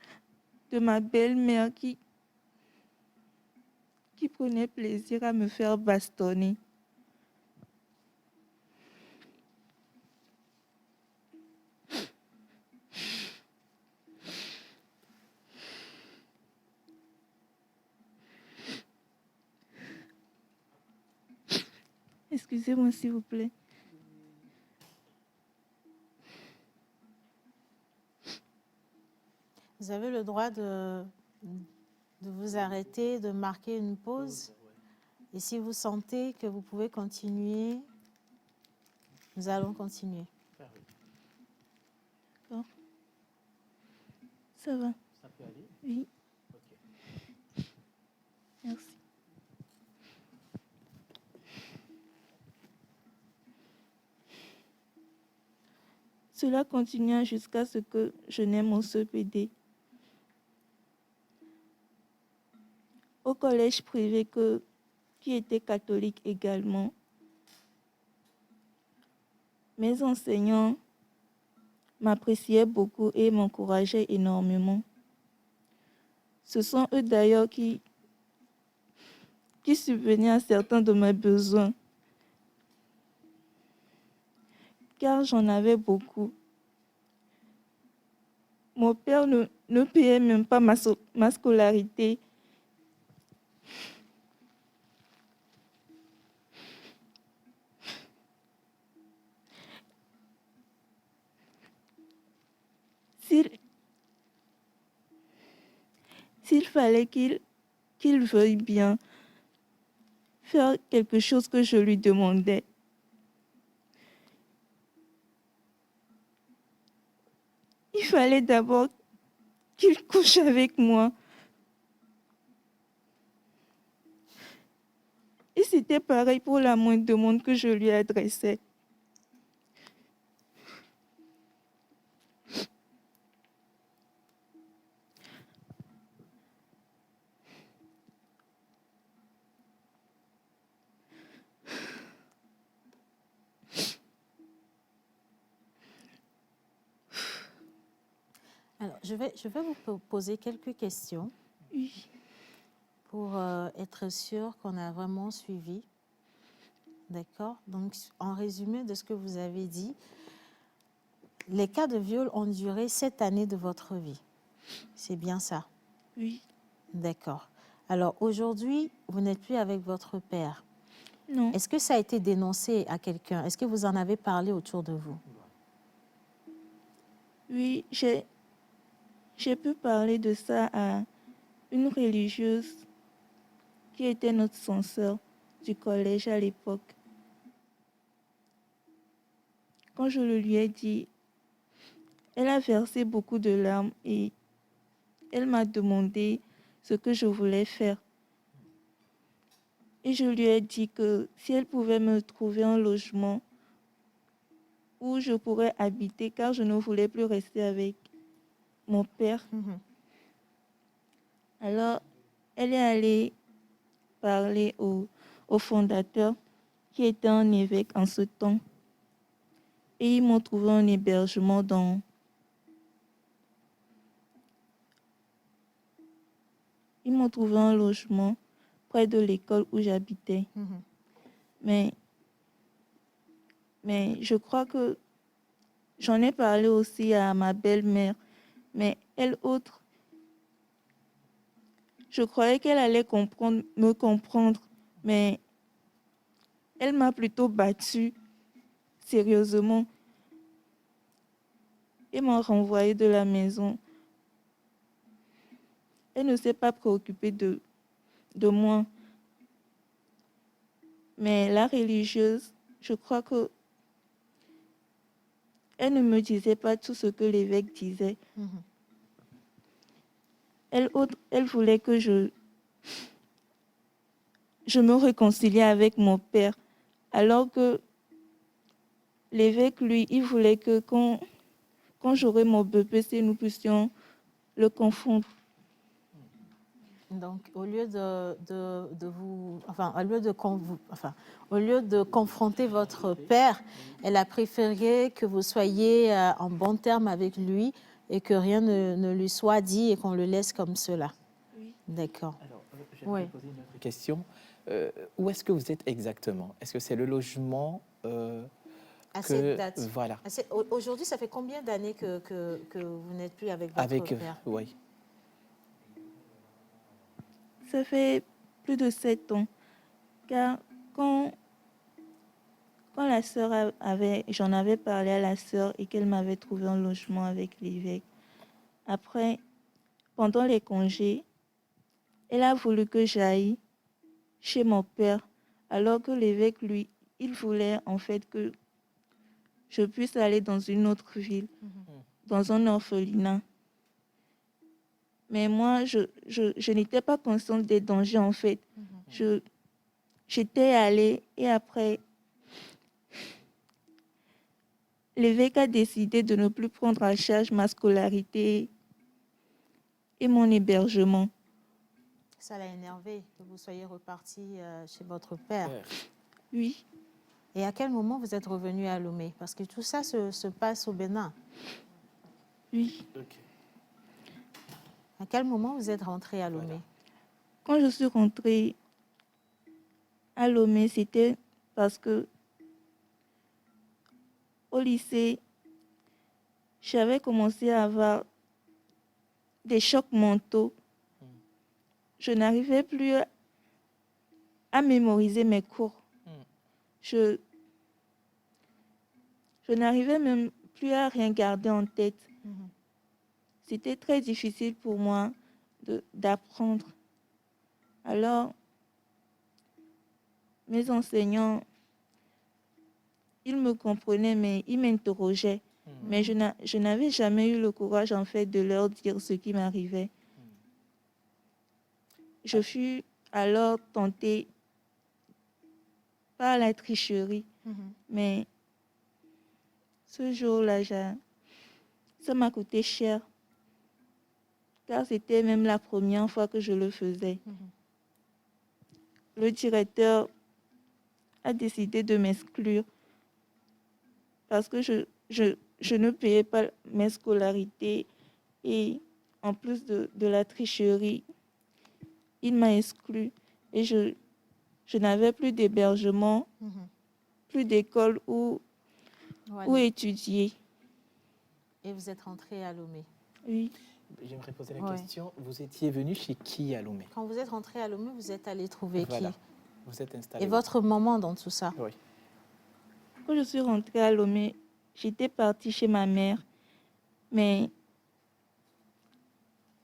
de ma belle-mère qui prenait plaisir à me faire bastonner. Excusez-moi, s'il vous plaît.
Vous avez le droit de vous arrêter, de marquer une pause. Et si vous sentez que vous pouvez continuer, nous allons continuer.
D'accord. Ça va?
Ça peut aller?
Oui.
Ok.
Merci. Cela continua jusqu'à ce que je n'ai mon CEPD. Au collège privé qui était catholique également, mes enseignants m'appréciaient beaucoup et m'encourageaient énormément. Ce sont eux d'ailleurs qui subvenaient à certains de mes besoins. car j'en avais beaucoup. Mon père ne payait même pas ma scolarité. S'il fallait qu'il veuille bien faire quelque chose que je lui demandais, il fallait d'abord qu'il couche avec moi. Et c'était pareil pour la moindre demande que je lui adressais.
Alors, je vais vous poser quelques questions pour être sûr qu'on a vraiment suivi. D'accord? Donc, en résumé de ce que vous avez dit, les cas de viol ont duré 7 années de votre vie. C'est bien ça?
Oui.
D'accord. Alors, aujourd'hui, vous n'êtes plus avec votre père.
Non.
Est-ce que ça a été dénoncé à quelqu'un? Est-ce que vous en avez parlé autour de vous?
Oui, j'ai pu parler de ça à une religieuse qui était notre censeur du collège à l'époque. Quand je le lui ai dit, elle a versé beaucoup de larmes et elle m'a demandé ce que je voulais faire. Et je lui ai dit que si elle pouvait me trouver un logement où je pourrais habiter, car je ne voulais plus rester avec mon père. Alors, elle est allée parler au fondateur, qui était un évêque en ce temps. Et ils m'ont trouvé un hébergement Ils m'ont trouvé un logement près de l'école où j'habitais. Mais je crois que j'en ai parlé aussi à ma belle-mère. Mais elle autre, je croyais qu'elle allait me comprendre. Mais elle m'a plutôt battue, sérieusement. Et m'a renvoyée de la maison. Elle ne s'est pas préoccupée de moi. Mais la religieuse, je crois que elle ne me disait pas tout ce que l'évêque disait. Elle voulait que je me réconcilie avec mon père. Alors que l'évêque, lui, il voulait que quand j'aurai mon bébé, nous puissions le confondre.
Donc, au lieu au lieu de confronter votre père, elle a préféré que vous soyez en bon terme avec lui et que rien ne lui soit dit et qu'on le laisse comme cela.
Oui.
D'accord.
Alors, je vais poser une autre question. Où est-ce que vous êtes exactement? Est-ce que c'est le logement
À cette date.
Voilà.
Aujourd'hui, ça fait combien d'années que vous n'êtes plus avec votre père?
Oui.
Ça fait plus de 7 ans. Car quand la sœur j'en avais parlé à la sœur et qu'elle m'avait trouvé un logement avec l'évêque. Après, pendant les congés, elle a voulu que j'aille chez mon père, alors que l'évêque, lui, il voulait en fait que je puisse aller dans une autre ville, dans un orphelinat. Mais moi, je n'étais pas consciente des dangers, en fait. J'étais allée et après, l'évêque a décidé de ne plus prendre en charge ma scolarité et mon hébergement.
Ça l'a énervé que vous soyez reparti chez votre père.
Oui.
Et à quel moment vous êtes revenu à Lomé? Parce que tout ça se passe au Bénin.
Oui.
Okay.
À quel moment vous êtes rentré à Lomé?
Quand je suis rentrée à Lomé, c'était parce que au lycée, j'avais commencé à avoir des chocs mentaux. Je n'arrivais plus à mémoriser mes cours. Je n'arrivais même plus à rien garder en tête. C'était très difficile pour moi d'apprendre. Alors, mes enseignants, ils me comprenaient, mais ils m'interrogeaient. Mais je n'avais jamais eu le courage, en fait, de leur dire ce qui m'arrivait. Je fus alors tentée par la tricherie. Mais ce jour-là, ça m'a coûté cher. Car c'était même la première fois que je le faisais. Le directeur a décidé de m'exclure parce que je ne payais pas mes scolarités et en plus de la tricherie, il m'a exclu et je n'avais plus d'hébergement, plus d'école où étudier.
Et vous êtes rentré à Lomé?
Oui.
J'aimerais poser la question, vous étiez venu chez qui à Lomé?
Quand vous êtes rentré à Lomé, vous êtes allé trouver qui?
Vous êtes installé.
Et votre maman dans tout ça?
Oui.
Quand je suis rentrée à Lomé, j'étais partie chez ma mère, mais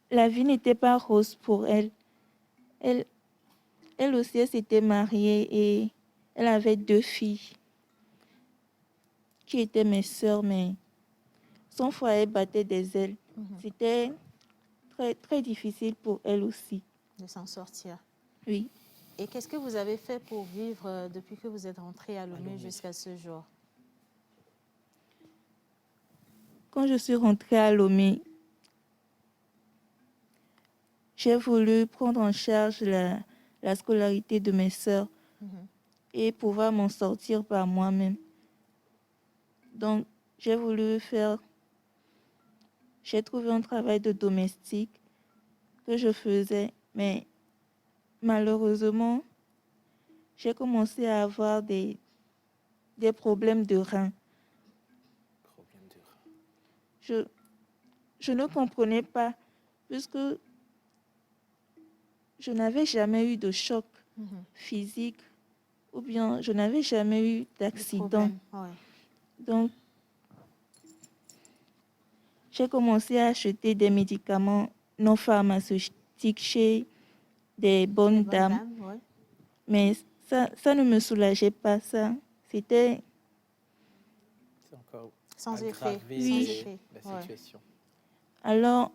la vie n'était pas rose pour elle. Elle aussi, elle s'était mariée et elle avait 2 filles qui étaient mes sœurs, mais son foyer battait des ailes. C'était très, très difficile pour elle aussi.
De s'en sortir.
Oui.
Et qu'est-ce que vous avez fait pour vivre depuis que vous êtes rentré à Lomé jusqu'à ce jour?
Quand je suis rentrée à Lomé, j'ai voulu prendre en charge la scolarité de mes sœurs et pouvoir m'en sortir par moi-même. Donc, j'ai trouvé un travail de domestique que je faisais, mais malheureusement, j'ai commencé à avoir des problèmes de reins. Je ne comprenais pas, puisque je n'avais jamais eu de choc physique ou bien je n'avais jamais eu d'accident. Donc, j'ai commencé à acheter des médicaments non pharmaceutiques chez des bonnes dames. Mais ça ne me soulageait pas, ça. C'était...
C'est encore
sans
aggravé
effet.
La situation.
Alors,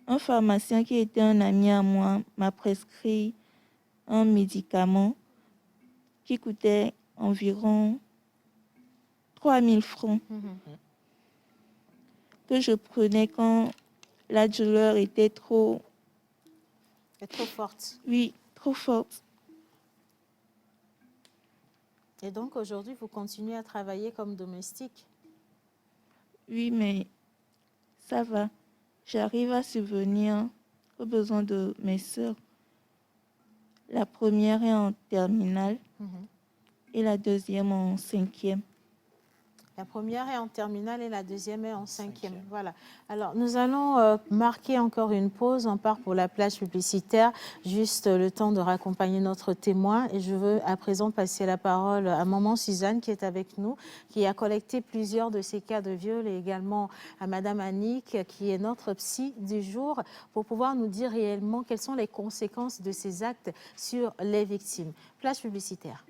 un pharmacien qui était un ami à moi m'a prescrit un médicament qui coûtait environ 3000 francs que je prenais quand la douleur était trop...
trop forte.
Oui, trop forte.
Et donc aujourd'hui, vous continuez à travailler comme domestique?
Oui, mais ça va. J'arrive à subvenir aux besoins de mes sœurs. La première est en terminale et la deuxième en 5e.
La première est en terminale et la deuxième est en 5e. Voilà. Alors, nous allons marquer encore une pause. On part pour la plage publicitaire. Juste le temps de raccompagner notre témoin. Et je veux à présent passer la parole à maman Suzanne qui est avec nous, qui a collecté plusieurs de ces cas de viol, et également à madame Annick, qui est notre psy du jour, pour pouvoir nous dire réellement quelles sont les conséquences de ces actes sur les victimes. Plage publicitaire.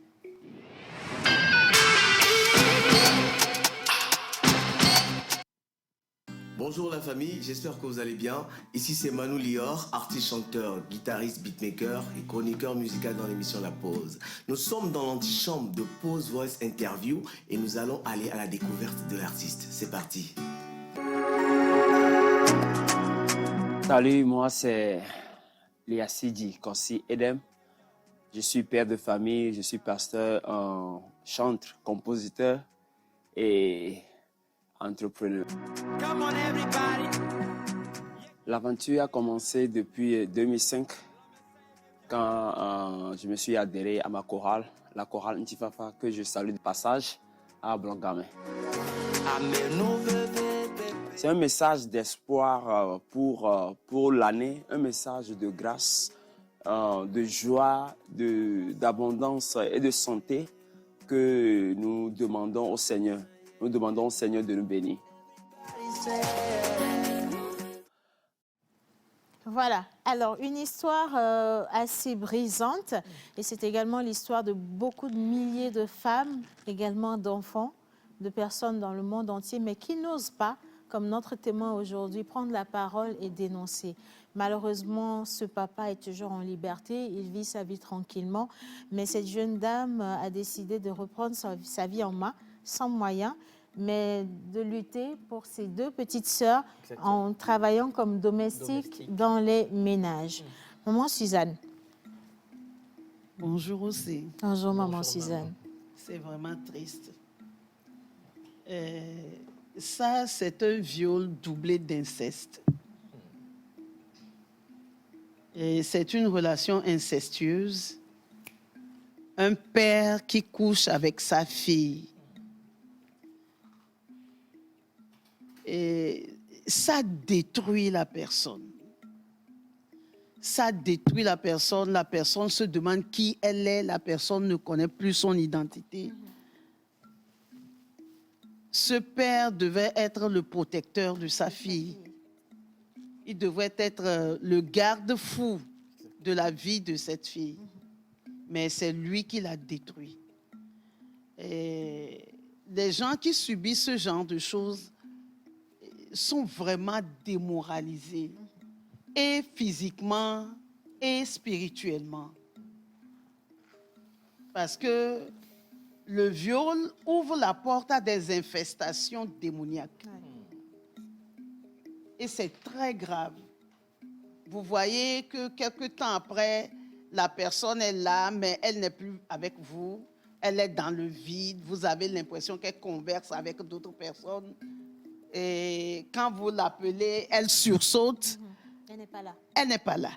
Bonjour la famille, j'espère que vous allez bien. Ici c'est Manu Lior, artiste, chanteur, guitariste, beatmaker et chroniqueur musical dans l'émission La Pause. Nous sommes dans l'antichambre de Pause Voice Interview et nous allons aller à la découverte de l'artiste. C'est parti.
Salut, moi c'est Liasidi Kossi Edem. Je suis père de famille, je suis pasteur, chanteur, compositeur et entrepreneur. L'aventure a commencé depuis 2005 quand je me suis adhéré à ma chorale, la chorale Ntifafa, que je salue de passage à Blangamin. C'est un message d'espoir pour l'année, un message de grâce, de joie, d'abondance et de santé que nous demandons au Seigneur. Nous demandons au Seigneur de nous bénir.
Voilà, alors une histoire assez brisante et c'est également l'histoire de beaucoup de milliers de femmes, également d'enfants, de personnes dans le monde entier, mais qui n'osent pas, comme notre témoin aujourd'hui, prendre la parole et dénoncer. Malheureusement, ce papa est toujours en liberté, il vit sa vie tranquillement, mais cette jeune dame a décidé de reprendre sa vie en main, sans moyens, mais de lutter pour ses deux petites sœurs en travaillant comme domestique dans les ménages. Maman Suzanne.
Bonjour aussi.
Bonjour maman Suzanne.
C'est vraiment triste. Ça, c'est un viol doublé d'inceste. Et c'est une relation incestueuse. Un père qui couche avec sa fille. Et ça détruit la personne. Ça détruit la personne se demande qui elle est, la personne ne connaît plus son identité. Ce père devait être le protecteur de sa fille. Il devrait être le garde-fou de la vie de cette fille. Mais c'est lui qui l'a détruit. Et les gens qui subissent ce genre de choses sont vraiment démoralisés, et physiquement et spirituellement. Parce que le viol ouvre la porte à des infestations démoniaques. Et c'est très grave. Vous voyez que quelque temps après, la personne est là, mais elle n'est plus avec vous. Elle est dans le vide. Vous avez l'impression qu'elle converse avec d'autres personnes. Et quand vous l'appelez, elle sursaute.
Elle n'est pas là.
Elle n'est pas là.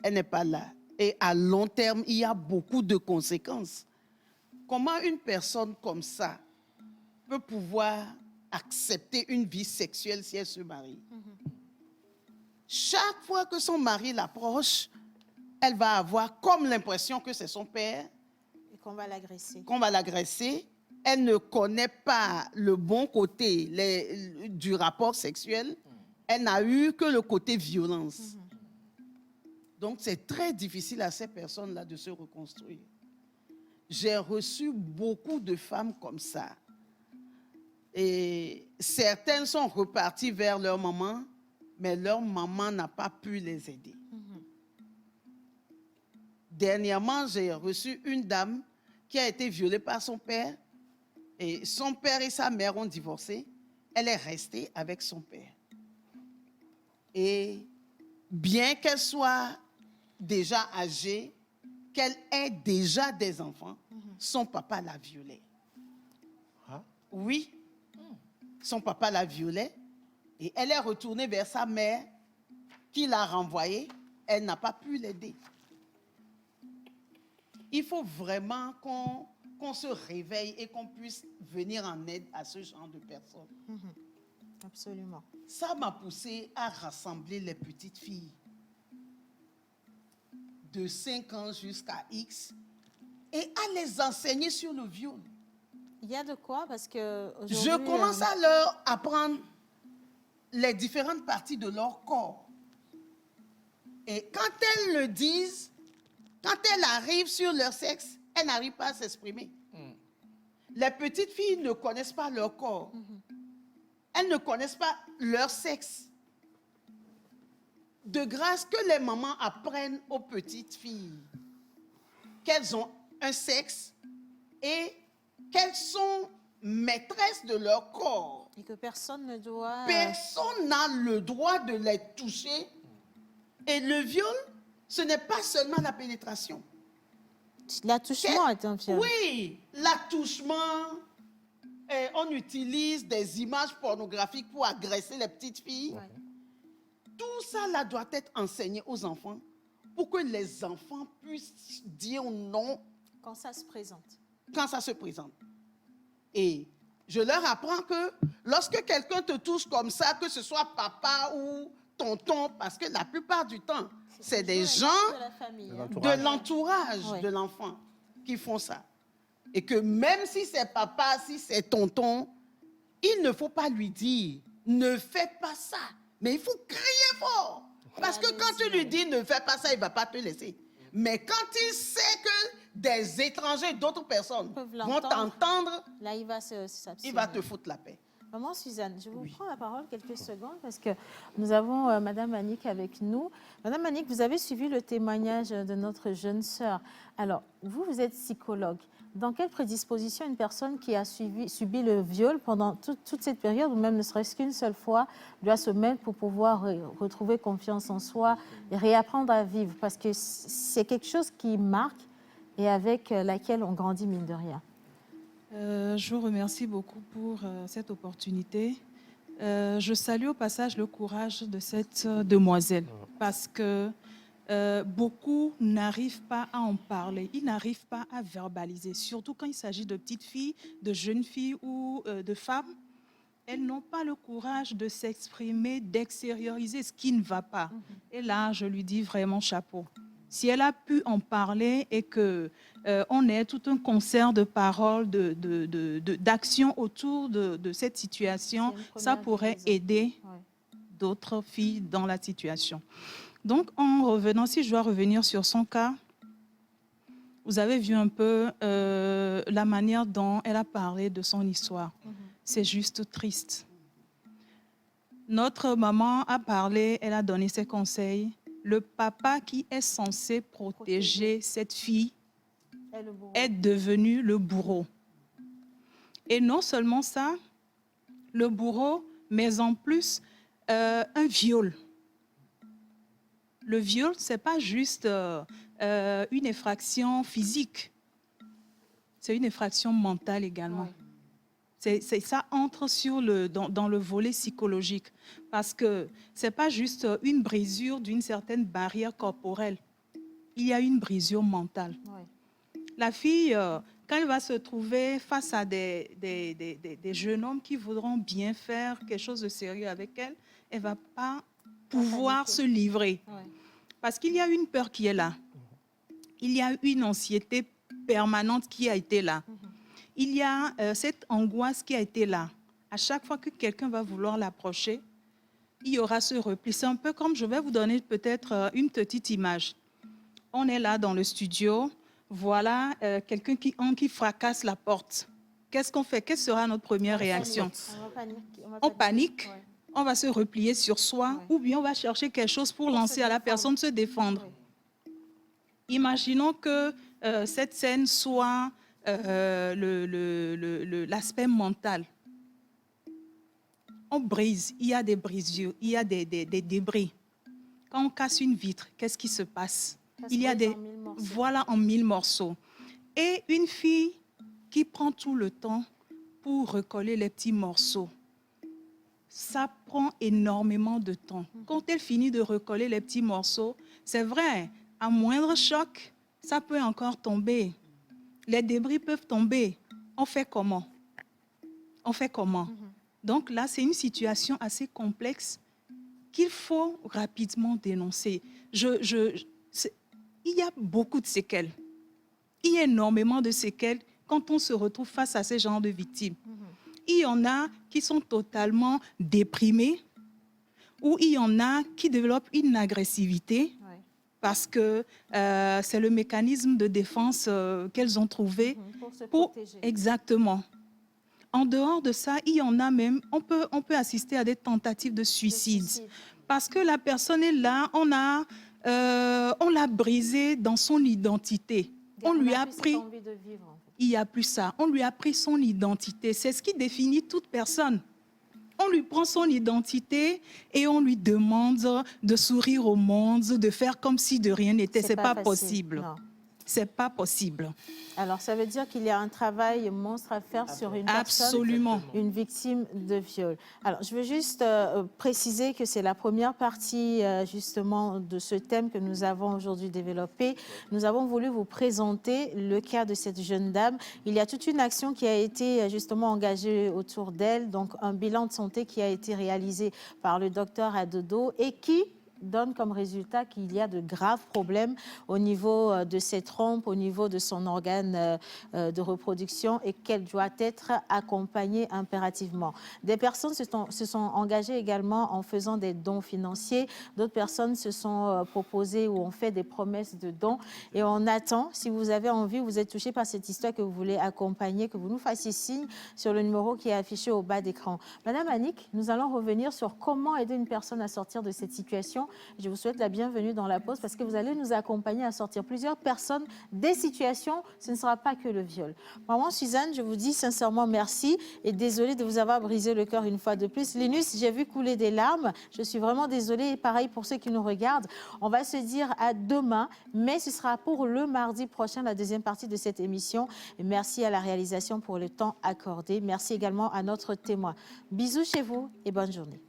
Elle n'est pas là. Et à long terme, il y a beaucoup de conséquences. Comment une personne comme ça peut pouvoir accepter une vie sexuelle si elle se marie? Chaque fois que son mari l'approche, elle va avoir comme l'impression que c'est son père.
Et qu'on va l'agresser.
Qu'on va l'agresser. Elle ne connaît pas le bon côté du rapport sexuel. Elle n'a eu que le côté violence. Donc, c'est très difficile à ces personnes-là de se reconstruire. J'ai reçu beaucoup de femmes comme ça. Et certaines sont reparties vers leur maman, mais leur maman n'a pas pu les aider. Dernièrement, j'ai reçu une dame qui a été violée par son père. Et son père et sa mère ont divorcé. Elle est restée avec son père. Et bien qu'elle soit déjà âgée, qu'elle ait déjà des enfants, son papa la violée. Oui, son papa la violée. Et elle est retournée vers sa mère qui l'a renvoyée. Elle n'a pas pu l'aider. Il faut vraiment qu'on se réveille et qu'on puisse venir en aide à ce genre de personnes.
Absolument.
Ça m'a poussé à rassembler les petites filles de 5 ans jusqu'à X et à les enseigner sur le viol.
Il y a de quoi parce que
je commence à leur apprendre les différentes parties de leur corps. Et quand elles le disent, quand elles arrivent sur leur sexe, elles n'arrivent pas à s'exprimer. Les petites filles ne connaissent pas leur corps. Elles ne connaissent pas leur sexe. De grâce que les mamans apprennent aux petites filles qu'elles ont un sexe et qu'elles sont maîtresses de leur corps.
Et que personne ne doit...
Personne n'a le droit de les toucher. Et le viol, ce n'est pas seulement la pénétration.
L'attouchement est un viol.
Oui, l'attouchement. On utilise des images pornographiques pour agresser les petites filles. Ouais. Tout ça là doit être enseigné aux enfants pour que les enfants puissent dire non.
Quand ça se présente.
quand ça se présente. Et je leur apprends que lorsque quelqu'un te touche comme ça, que ce soit papa ou tonton, parce que la plupart du temps, c'est des gens de l'entourage de l'enfant qui font ça. Et que même si c'est papa, si c'est tonton, il ne faut pas lui dire « ne fais pas ça ». Mais il faut crier fort. Parce que quand tu lui dis « ne fais pas ça », il ne va pas te laisser. Mais quand il sait que des étrangers, d'autres personnes vont t'entendre,
là, il va
il va te foutre la paix.
Maman Suzanne, je vous prends la parole quelques secondes parce que nous avons Madame Annick avec nous. Madame Annick, vous avez suivi le témoignage de notre jeune sœur. Alors, vous êtes psychologue. Dans quelle prédisposition une personne qui a subi le viol pendant toute cette période, ou même ne serait-ce qu'une seule fois, doit se mettre pour pouvoir retrouver confiance en soi et réapprendre à vivre? Parce que c'est quelque chose qui marque et avec laquelle on grandit mine de rien.
Je vous remercie beaucoup pour cette opportunité. Je salue au passage le courage de cette demoiselle parce que beaucoup n'arrivent pas à en parler, ils n'arrivent pas à verbaliser, surtout quand il s'agit de petites filles, de jeunes filles ou de femmes. Elles n'ont pas le courage de s'exprimer, d'extérioriser ce qui ne va pas. Et là, je lui dis vraiment chapeau. Si elle a pu en parler et qu'on ait tout un concert de paroles, d'actions autour de cette situation, ça pourrait aider d'autres filles dans la situation. Donc, en revenant, si je dois revenir sur son cas, vous avez vu un peu la manière dont elle a parlé de son histoire. C'est juste triste. Notre maman a parlé, elle a donné ses conseils. Le papa qui est censé protéger cette fille est devenu le bourreau. Et non seulement ça, le bourreau, mais en plus, un viol. Le viol, ce n'est pas juste une effraction physique, c'est une effraction mentale également. Ça entre dans le volet psychologique parce que ce n'est pas juste une brisure d'une certaine barrière corporelle. Il y a une brisure mentale. La fille, quand elle va se trouver face à des jeunes hommes qui voudront bien faire quelque chose de sérieux avec elle, elle ne va pas pouvoir se livrer. Parce qu'il y a une peur qui est là. Il y a une anxiété permanente qui a été là. Il y a cette angoisse qui a été là. À chaque fois que quelqu'un va vouloir l'approcher, il y aura ce repli. C'est un peu comme, je vais vous donner peut-être une petite image. On est là dans le studio, voilà quelqu'un qui fracasse la porte. Qu'est-ce qu'on fait? Quelle sera notre première réaction? On panique, on va se replier sur soi ou bien on va chercher quelque chose pour lancer à la personne de se défendre. Imaginons que cette scène soit l'aspect mental. On brise, il y a des brisures, il y a des débris. Quand on casse une vitre, qu'est-ce qui se passe? Il y a des... Voilà, en 1000 morceaux. Et une fille qui prend tout le temps pour recoller les petits morceaux, ça prend énormément de temps. Quand elle finit de recoller les petits morceaux, c'est vrai, à moindre choc, ça peut encore tomber. Les débris peuvent tomber. On fait comment? On fait comment? Donc là, c'est une situation assez complexe qu'il faut rapidement dénoncer. Il y a beaucoup de séquelles. Il y a énormément de séquelles quand on se retrouve face à ce genre de victimes. Il y en a qui sont totalement déprimés ou il y en a qui développent une agressivité parce que c'est le mécanisme de défense qu'elles ont trouvé
pour se protéger.
Exactement. En dehors de ça, il y en a même, on peut assister à des tentatives de suicide. Parce que la personne est là, on l'a brisée dans son identité. On lui a pris... Il n'y a plus ça. On lui a pris son identité. C'est ce qui définit toute personne. On lui prend son identité et on lui demande de sourire au monde, de faire comme si de rien n'était. Ce n'est pas possible. c'est pas possible.
Alors, ça veut dire qu'il y a un travail monstre à faire sur une
Absolument.
personne, une victime de viol. Alors, je veux juste préciser que c'est la première partie, justement, de ce thème que nous avons aujourd'hui développé. Nous avons voulu vous présenter le cas de cette jeune dame. Il y a toute une action qui a été, justement, engagée autour d'elle, donc un bilan de santé qui a été réalisé par le docteur Adodo et qui donne comme résultat qu'il y a de graves problèmes au niveau de ses trompes, au niveau de son organe de reproduction et qu'elle doit être accompagnée impérativement. Des personnes se sont engagées également en faisant des dons financiers. D'autres personnes se sont proposées ou ont fait des promesses de dons. Et on attend, si vous avez envie, vous êtes touché par cette histoire, que vous voulez accompagner, que vous nous fassiez signe sur le numéro qui est affiché au bas d'écran. Madame Annick, nous allons revenir sur comment aider une personne à sortir de cette situation. Je vous souhaite la bienvenue dans la pause parce que vous allez nous accompagner à sortir plusieurs personnes des situations. Ce ne sera pas que le viol. Maman Suzanne, je vous dis sincèrement merci et désolée de vous avoir brisé le cœur une fois de plus. Linus, j'ai vu couler des larmes. Je suis vraiment désolée et pareil pour ceux qui nous regardent. On va se dire à demain, mais ce sera pour le mardi prochain, la deuxième partie de cette émission. Et merci à la réalisation pour le temps accordé. Merci également à notre témoin. Bisous chez vous et bonne journée.